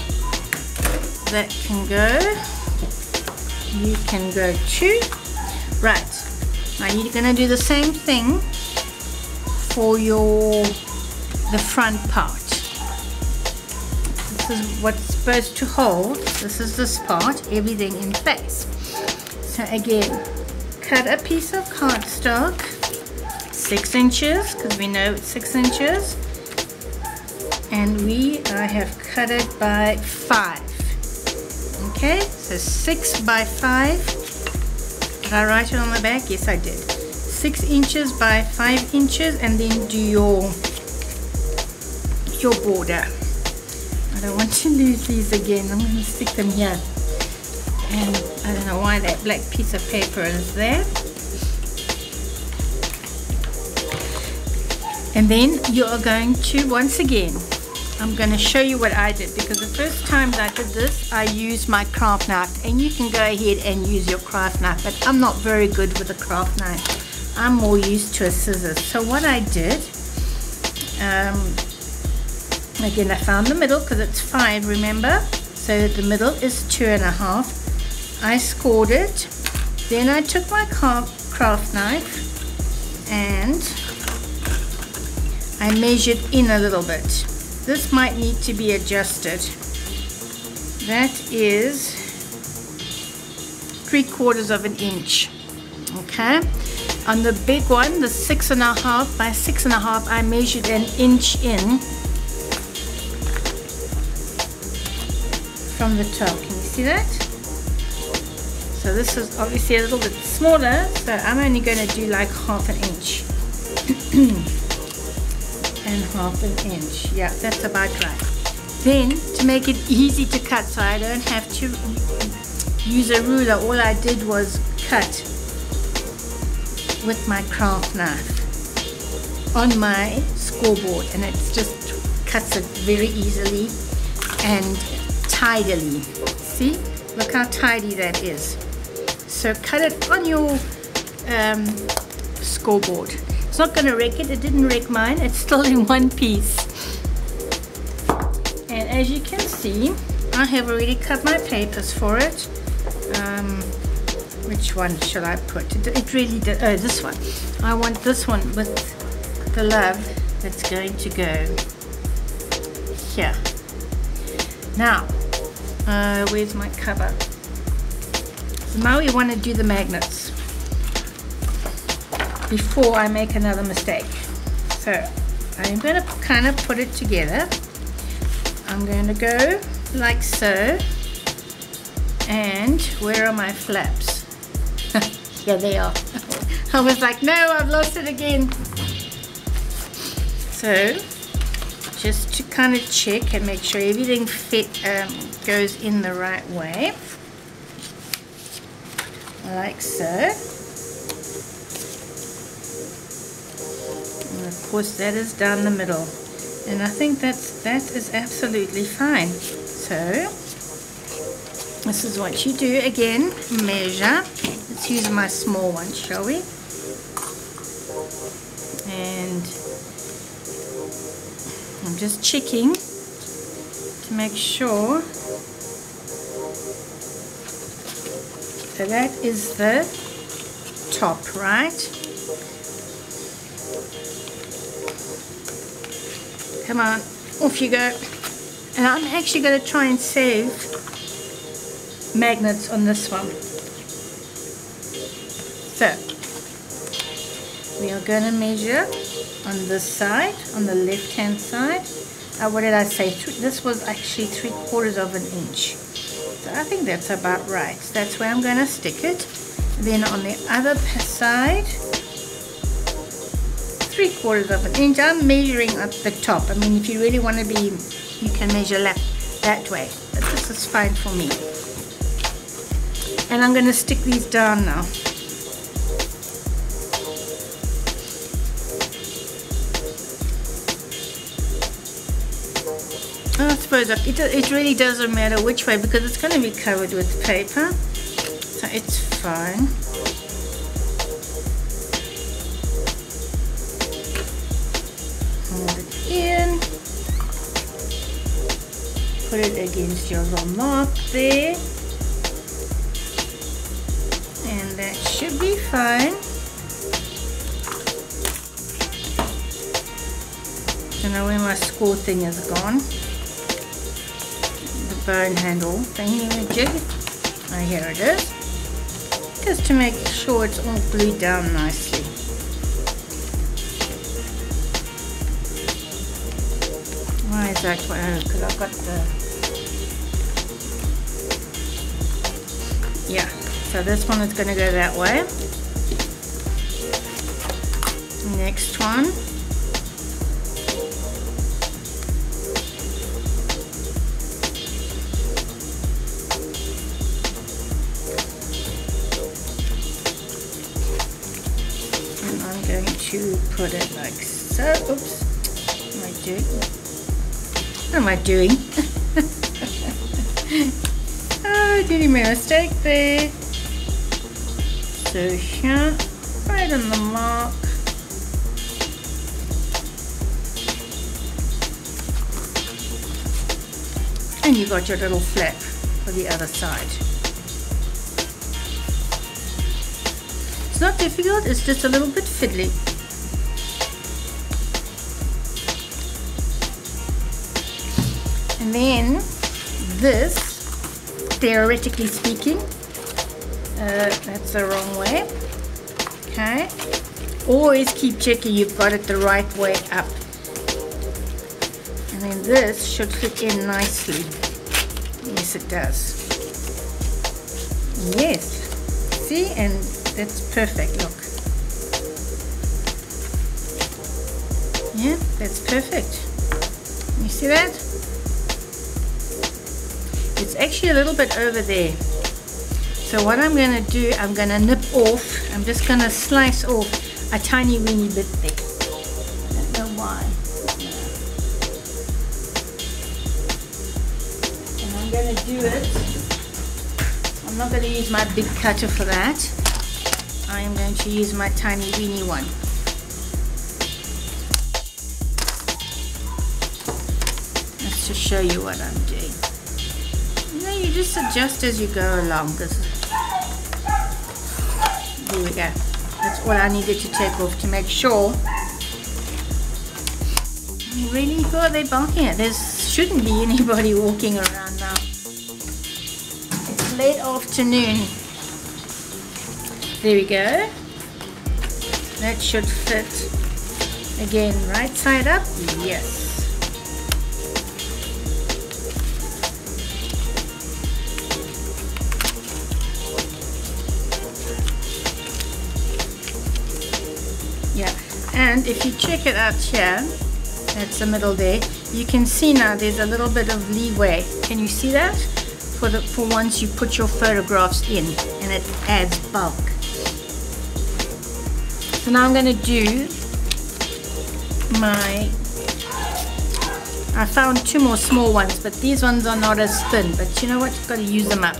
That can go. You can go too. Right, now you're going to do the same thing for the front part. This is what's supposed to hold. This is this part, everything in place. So again, cut a piece of cardstock, 6 inches, because we know it's 6 inches, and I have cut it by 5. Okay, so 6 by 5. Did I write it on the back? Yes, I did. 6 inches by 5 inches, and then do your border. I don't want to lose these again. I'm going to stick them here. And I don't know why that black piece of paper is there. And then you are going to, once again, I'm going to show you what I did, because the first time I did this, I used my craft knife, and you can go ahead and use your craft knife, but I'm not very good with a craft knife. I'm more used to a scissors. So what I did, again, I found the middle, because it's 5, remember? So the middle is 2.5. I scored it. Then I took my craft knife and I measured in a little bit. This might need to be adjusted. That is 3/4 of an inch. Okay. On the big one, the 6.5 by 6.5, I measured an inch in from the top. Can you see that? So this is obviously a little bit smaller, so I'm only going to do like 1/2 inch. And 1/2 inch. Yeah, that's about right. Then, to make it easy to cut, so I don't have to use a ruler, all I did was cut with my craft knife on my scoreboard, and it just cuts it very easily and tidily. See? Look how tidy that is. So cut it on your scoreboard. It's not going to wreck it. It didn't wreck mine. It's still in one piece. And as you can see, I have already cut my papers for it. Which one shall I put? It really did. Oh, this one. I want this one with the love that's going to go here. Now, where's my cover? So now we want to do the magnets before I make another mistake. So I'm going to kind of put it together. I'm going to go like so. And where are my flaps? Here they are. I was like, no, I've lost it again. So just to kind of check and make sure everything goes in the right way, like so. And of course that is down the middle, and I think that is absolutely fine. So this is what you do. Again, measure. Let's use my small one, shall we? And I'm just checking to make sure. So that is the top, right? Come on, off you go. And I'm actually going to try and save magnets on this one. So we are going to measure on this side, on the left hand side. What did I say? This was actually 3/4 of an inch. So I think that's about right. So that's where I'm going to stick it. Then on the other side, 3/4 of an inch. I'm measuring at the top. I mean, if you really want to be, you can measure that way, but this is fine for me. And I'm going to stick these down now. I suppose it really doesn't matter which way, because it's going to be covered with paper, so it's fine. Hold it in, put it against your little mark there, and that should be fine. Don't know where my score thing is gone. Bone handle thingy-majig. Oh, here it is. Just to make sure it's all glued down nicely. Why is that? Oh, because I've got the... Yeah, so this one is going to go that way. Next one. To put it like so. Oops. What am I doing? Oh, did I make a mistake there? So here, right on the mark. And you got your little flap for the other side. It's not difficult, it's just a little bit fiddly. And then this, theoretically speaking, that's the wrong way. Okay, always keep checking you've got it the right way up. And then this should fit in nicely. Yes, it does. Yes, see, and that's perfect. Look, yeah, that's perfect. You see that? It's actually a little bit over there. So what I'm going to do, I'm going to nip off. I'm just going to slice off a tiny weeny bit there. I don't know why. And I'm going to do it. I'm not going to use my big cutter for that. I am going to use my tiny weeny one. Just to show you what I'm doing. You just adjust as you go along. There we go. That's all I needed to take off to make sure. Really? Who are they barking at? There shouldn't be anybody walking around now. It's late afternoon. There we go. That should fit. Again, right side up. Yes. And if you check it out here, that's the middle there, you can see now there's a little bit of leeway. Can you see that? For once you put your photographs in, and it adds bulk. So now I'm going to do I found 2 more small ones, but these ones are not as thin, but you know what, you've got to use them up.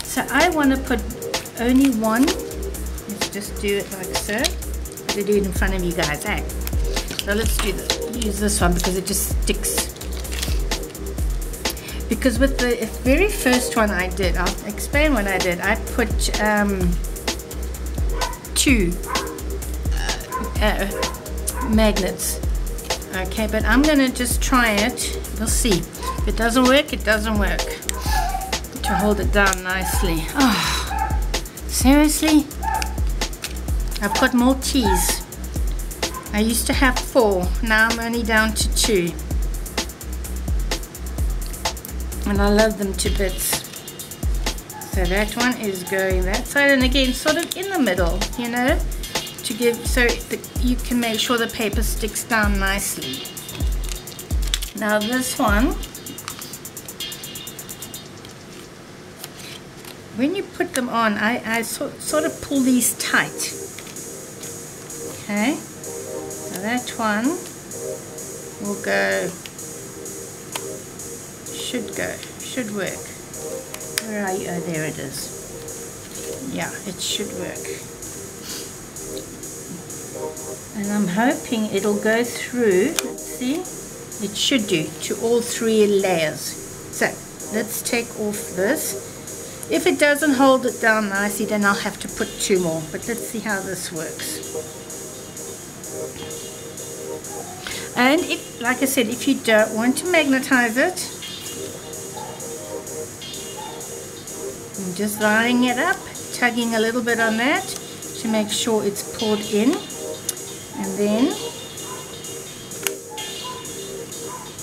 So I want to put only one. Let's just do it like so. To do it in front of you guys, eh? So let's use this one because it just sticks. Because with the very first one I did, I'll explain what I did. I put 2 magnets. Okay, but I'm gonna just try it. We'll see. If it doesn't work, it doesn't work. To hold it down nicely. Oh, seriously? I've got more keys. I used to have 4, now I'm only down to 2. And I love them to bits. So that one is going that side, and again sort of in the middle, you know, to give, so you can make sure the paper sticks down nicely. Now this one, when you put them on, I sort of pull these tight. Okay, so that one will go, should work. Where are you? Oh, there it is. Yeah, it should work. And I'm hoping it'll go through, let's see, it should do, to all 3 layers. So let's take off this. If it doesn't hold it down nicely, then I'll have to put 2 more, but let's see how this works. And if, like I said, if you don't want to magnetize it, I'm just lining it up, tugging a little bit on that to make sure it's pulled in, and then,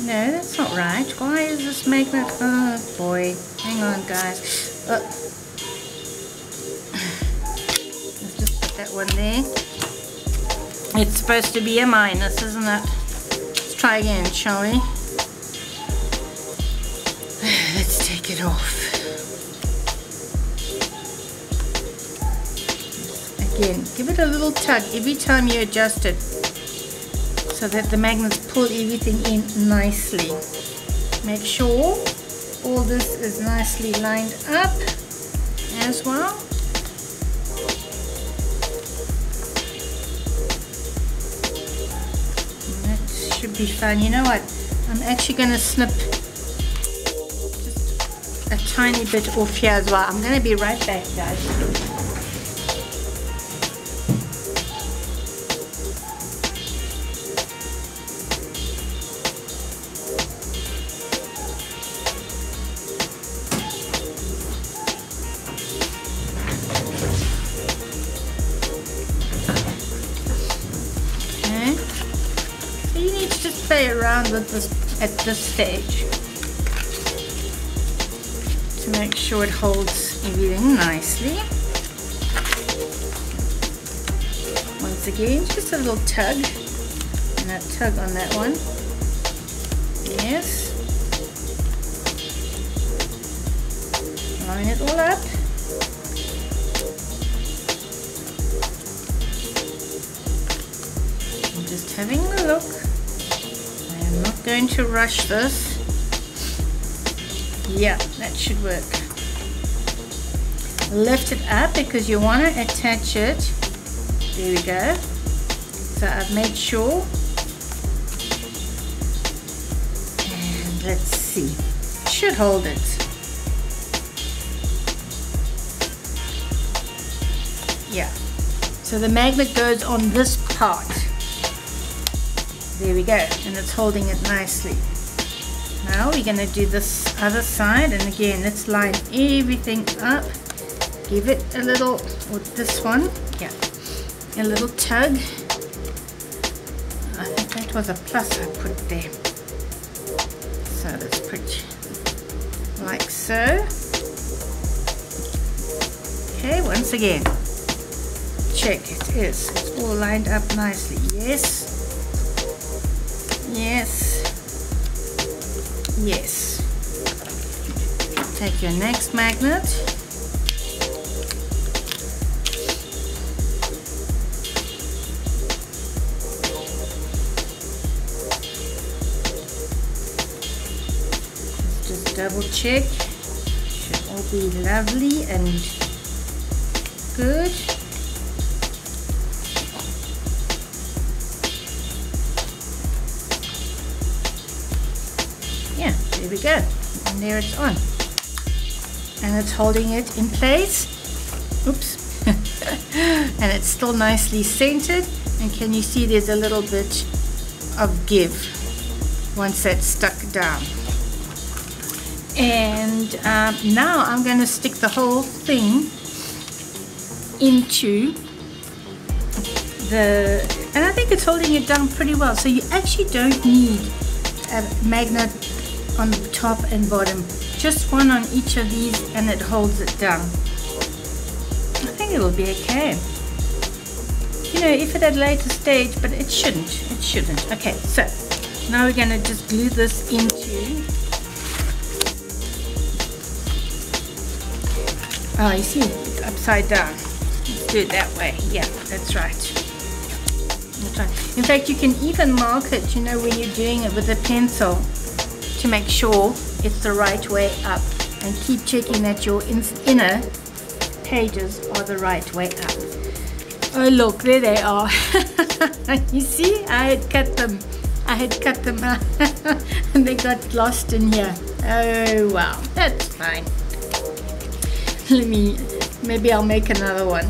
no, that's not right. Why is this magnet? Oh boy, hang on guys. Let's just put that one there. It's supposed to be a minus, isn't it? Let's try again, shall we? Let's take it off. Again, give it a little tug every time you adjust it so that the magnets pull everything in nicely. Make sure all this is nicely lined up as well. And that should be fun. You know what? I'm actually going to snip just a tiny bit off here as well. I'm going to be right back, guys. Play around with this at this stage to make sure it holds everything nicely. Once again, just a little tug, and that tug on that one. Yes. Line it all up. I'm just having a look. I'm not going to rush this. Yeah, that should work. Lift it up because you want to attach it. There we go. So I've made sure. And let's see. Should hold it. Yeah. So the magnet goes on this part. There we go, and it's holding it nicely. Now we're going to do this other side, and again, let's line everything up. Give it a little, or this one, yeah, a little tug. I think that was a plus I put there. So let's put like so. Okay, once again, check, it is. It's all lined up nicely. Yes. Yes, yes. Take your next magnet. Let's just double check. Should all be lovely and good. Yeah, there we go, and there it's on, and it's holding it in place. Oops. And it's still nicely centered, and can you see there's a little bit of give once that's stuck down. And now I'm going to stick the whole thing into the, and I think it's holding it down pretty well, so you actually don't need a magnet on the top and bottom. Just one on each of these and it holds it down. I think it'll be okay. You know, if at a later stage, but it shouldn't. It shouldn't. Okay, so now we're going to just glue this into. Oh, you see, it's upside down. Let's do it that way. Yeah, that's right. That's right. In fact, you can even mark it, you know, when you're doing it with a pencil to make sure it's the right way up. And keep checking that your inner pages are the right way up. Oh look, there they are. You see, I had cut them out and they got lost in here. Oh wow, that's fine. Maybe I'll make another one.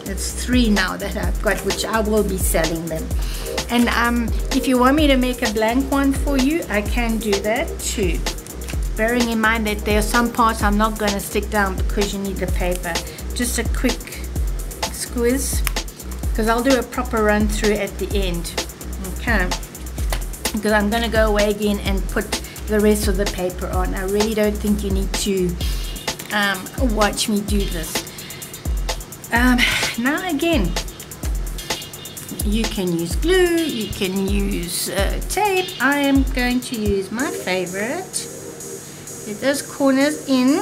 It's 3 now that I've got, which I will be selling them. And if you want me to make a blank one for you, I can do that too. Bearing in mind that there are some parts I'm not going to stick down because you need the paper. Just a quick squeeze, because I'll do a proper run through at the end. Okay, because I'm going to go away again and put the rest of the paper on. I really don't think you need to watch me do this. Now again, you can use glue, you can use tape. I am going to use my favorite. Get those corners in.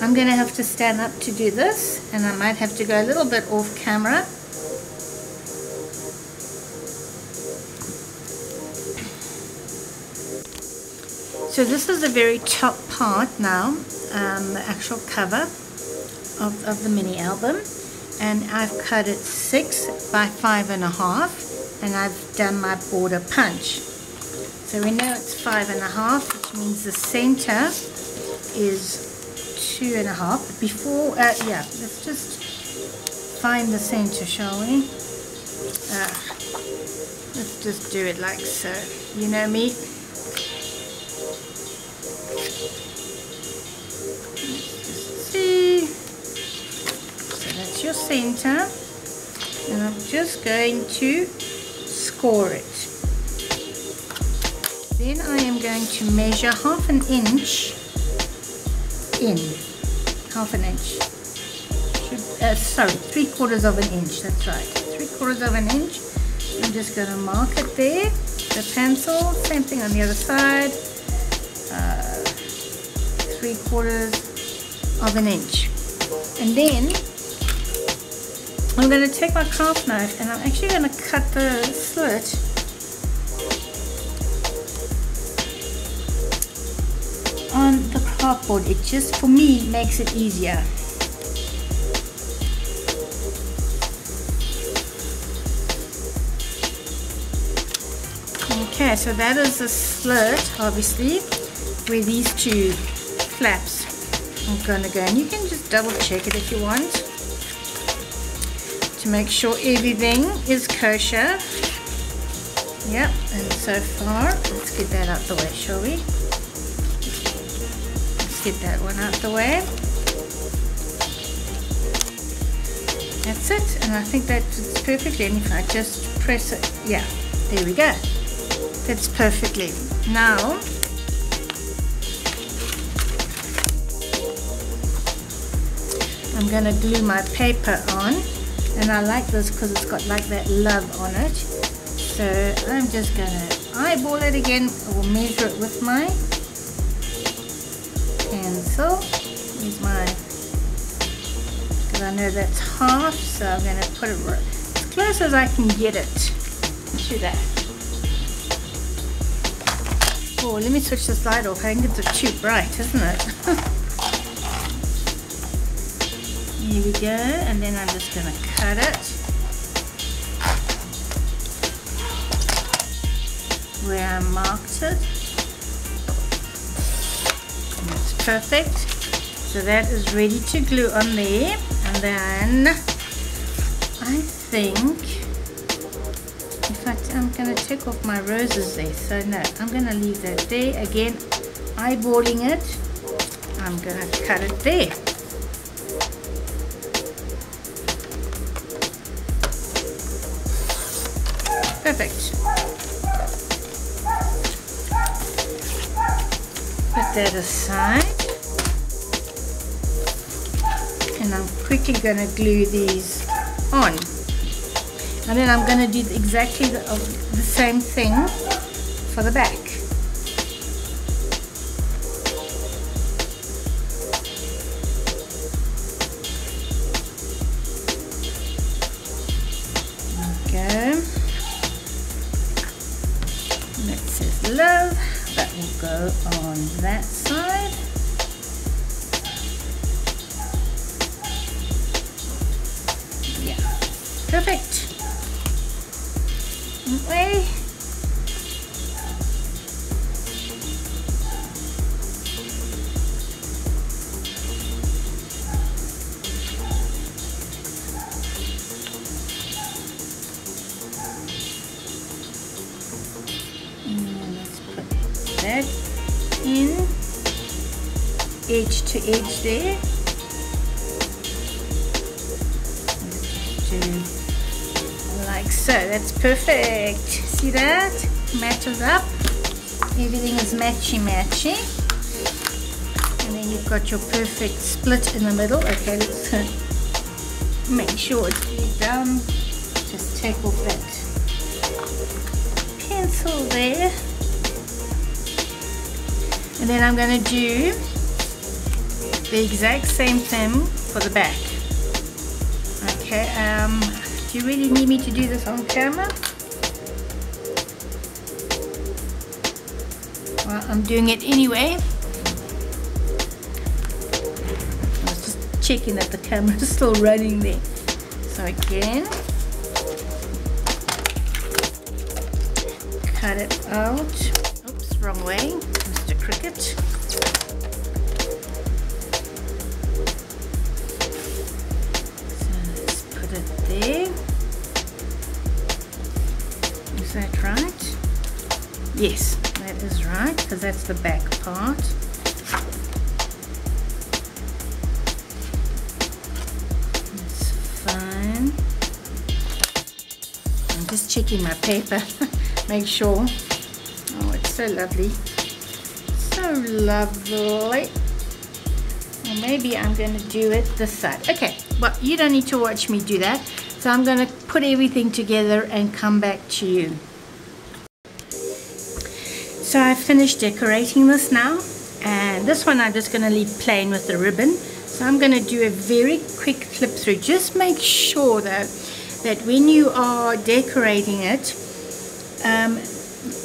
I'm going to have to stand up to do this, and I might have to go a little bit off camera. So this is the very top part now, the actual cover of the mini album, and I've cut it 6 by 5.5, and I've done my border punch. So we know it's 5.5, which means the center is 2.5. Before, yeah, let's just find the center, shall we? Let's just do it like so. You know me. See, so that's your center, and I'm just going to score it. Then I am going to measure half an inch in, half an inch, sorry, 3/4 of an inch, that's right, 3/4 of an inch. I'm just going to mark it there, the pencil, same thing on the other side, 3/4 of an inch. And then I'm going to take my craft knife and I'm actually going to cut the slit on the cardboard. It just, for me, makes it easier. Okay, so that is the slit, obviously, where these two flaps are going to go. And you can just double check it if you want to make sure everything is kosher. Yep, and so far, let's get that out the way, shall we? Get that one out the way. That's it, and I think that fits perfectly. And if I just press it, yeah, there we go. Fits perfectly. Now I'm going to glue my paper on, and I like this because it's got like that love on it. So I'm just going to eyeball it again, or measure it with my pencil. Use my, because I know that's half, so I'm going to put it right, as close as I can get it to that. Oh, let me switch this light off. I think it's too bright, isn't it? Here we go, and then I'm just going to cut it where I marked it. Perfect. So that is ready to glue on there, and then I think, in fact, I'm going to take off my roses there, so no, I'm going to leave that there. Again, eyeballing it, I'm going to cut it there. Perfect. Put that aside. And I'm quickly going to glue these on. And then I'm going to do exactly the same thing for the back. Okay. That says love. That will go on that side. Yeah, perfect. Way. That in edge to edge there. Like so. That's perfect. See that? Matches up. Everything is matchy. And then you've got your perfect split in the middle. Okay, let's make sure it's really down. Just take off that pencil there. And then I'm going to do the exact same thing for the back. Okay, do you really need me to do this on camera? Well, I'm doing it anyway. I was just checking that the camera is still running there. So again, cut it out. Oops, wrong way. Cricket. So let's put it there. Is that right? Yes, that is right, because that's the back part. That's fine. I'm just checking my paper. Make sure. Oh, it's so lovely. So lovely. Or maybe I'm going to do it this side. Okay, well, you don't need to watch me do that. So I'm going to put everything together and come back to you. So I've finished decorating this now. And this one I'm just going to leave plain with the ribbon. So I'm going to do a very quick flip through. Just make sure though that when you are decorating it,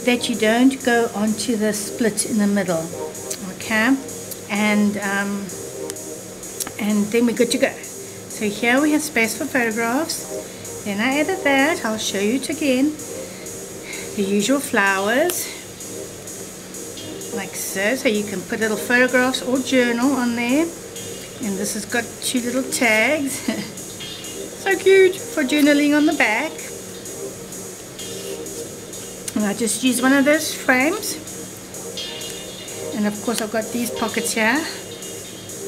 that you don't go onto the split in the middle, okay, and then we're good to go. So here we have space for photographs. Then I added that. I'll show you it again. The usual flowers, like so. So you can put little photographs or journal on there. And this has got 2 little tags. So cute for journaling on the back. And I just use one of those frames, and of course I've got these pockets here,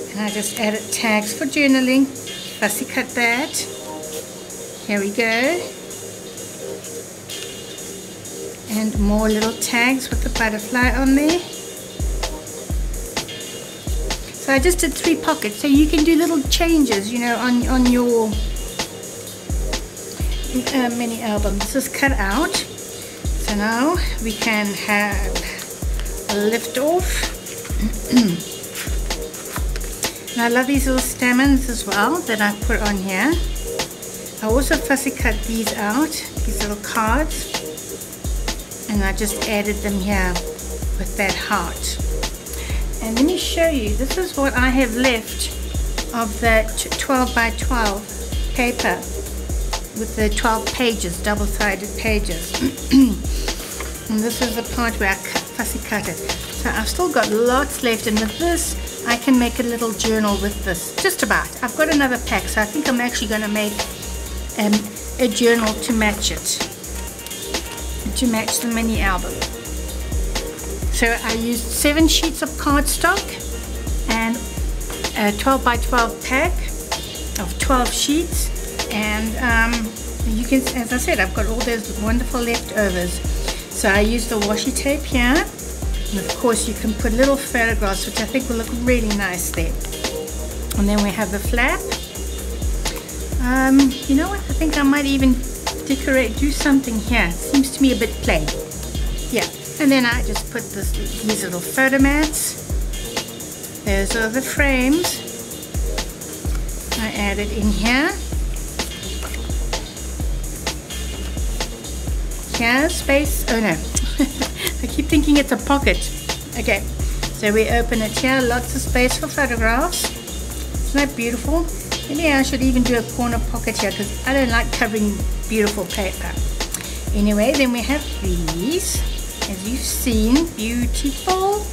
and I just added tags for journaling. Fussy cut that. Here we go, and more little tags with the butterfly on there. So I just did 3 pockets, so you can do little changes, you know, on your mini album. This is cut out. So now we can have a lift off. And I love these little stamens as well that I put on here. I also fussy cut these out, these little cards, and I just added them here with that heart. And let me show you, this is what I have left of that 12 by 12 paper with the 12 pages, double-sided pages. And this is the part where I fussy cut it. So I've still got lots left, and with this I can make a little journal with this, just about. I've got another pack, so I think I'm actually going to make a journal to match it, to match the mini album. So I used 7 sheets of cardstock and a 12 by 12 pack of 12 sheets. And you can, as I said, I've got all those wonderful leftovers. So I used the washi tape here And of course you can put little photographs, which I think will look really nice there. And then we have the flap. You know what, I think I might even do something here. It seems to me a bit plain. Yeah, and then I just put these little photo mats. Those are the frames. I added in here. Here, space, oh no, I keep thinking it's a pocket. Okay, so we open it here, lots of space for photographs. Isn't that beautiful? Maybe I should even do a corner pocket here because I don't like covering beautiful paper. Anyway, then we have these, as you've seen, beautiful.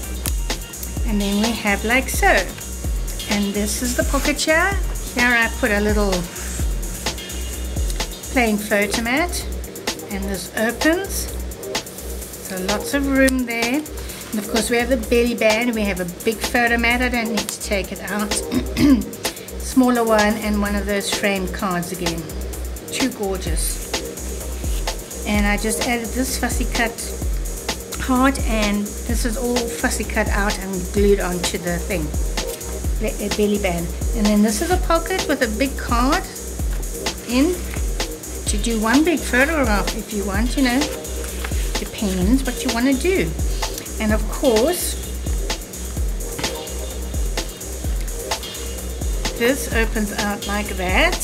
And then we have like so. And this is the pocket here. Here I put a little plain photo mat. And this opens, so lots of room there. And of course we have the belly band. We have a big photo mat. I don't need to take it out. Smaller one, and one of those framed cards again. Too gorgeous. And I just added this fussy cut card, and this is all fussy cut out and glued onto the thing, the belly band. And then this is a pocket with a big card in. To do one big photograph if you want, you know, depends what you want to do. And of course this opens out like that.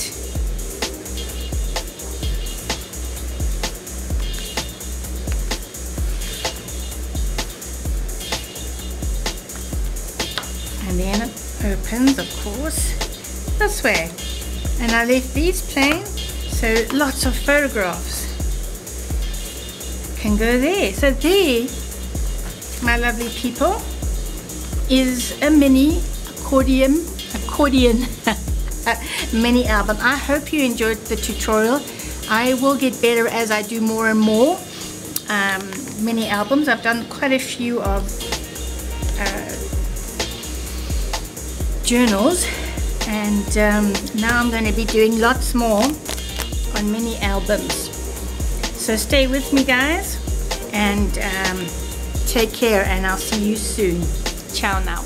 And then it opens, of course, this way. And I left these plain. So lots of photographs can go there. So there, my lovely people, is a mini accordion mini album. I hope you enjoyed the tutorial. I will get better as I do more and more mini albums. I've done quite a few of journals, and now I'm going to be doing lots more on mini albums. So stay with me, guys, and take care, and I'll see you soon. Ciao now.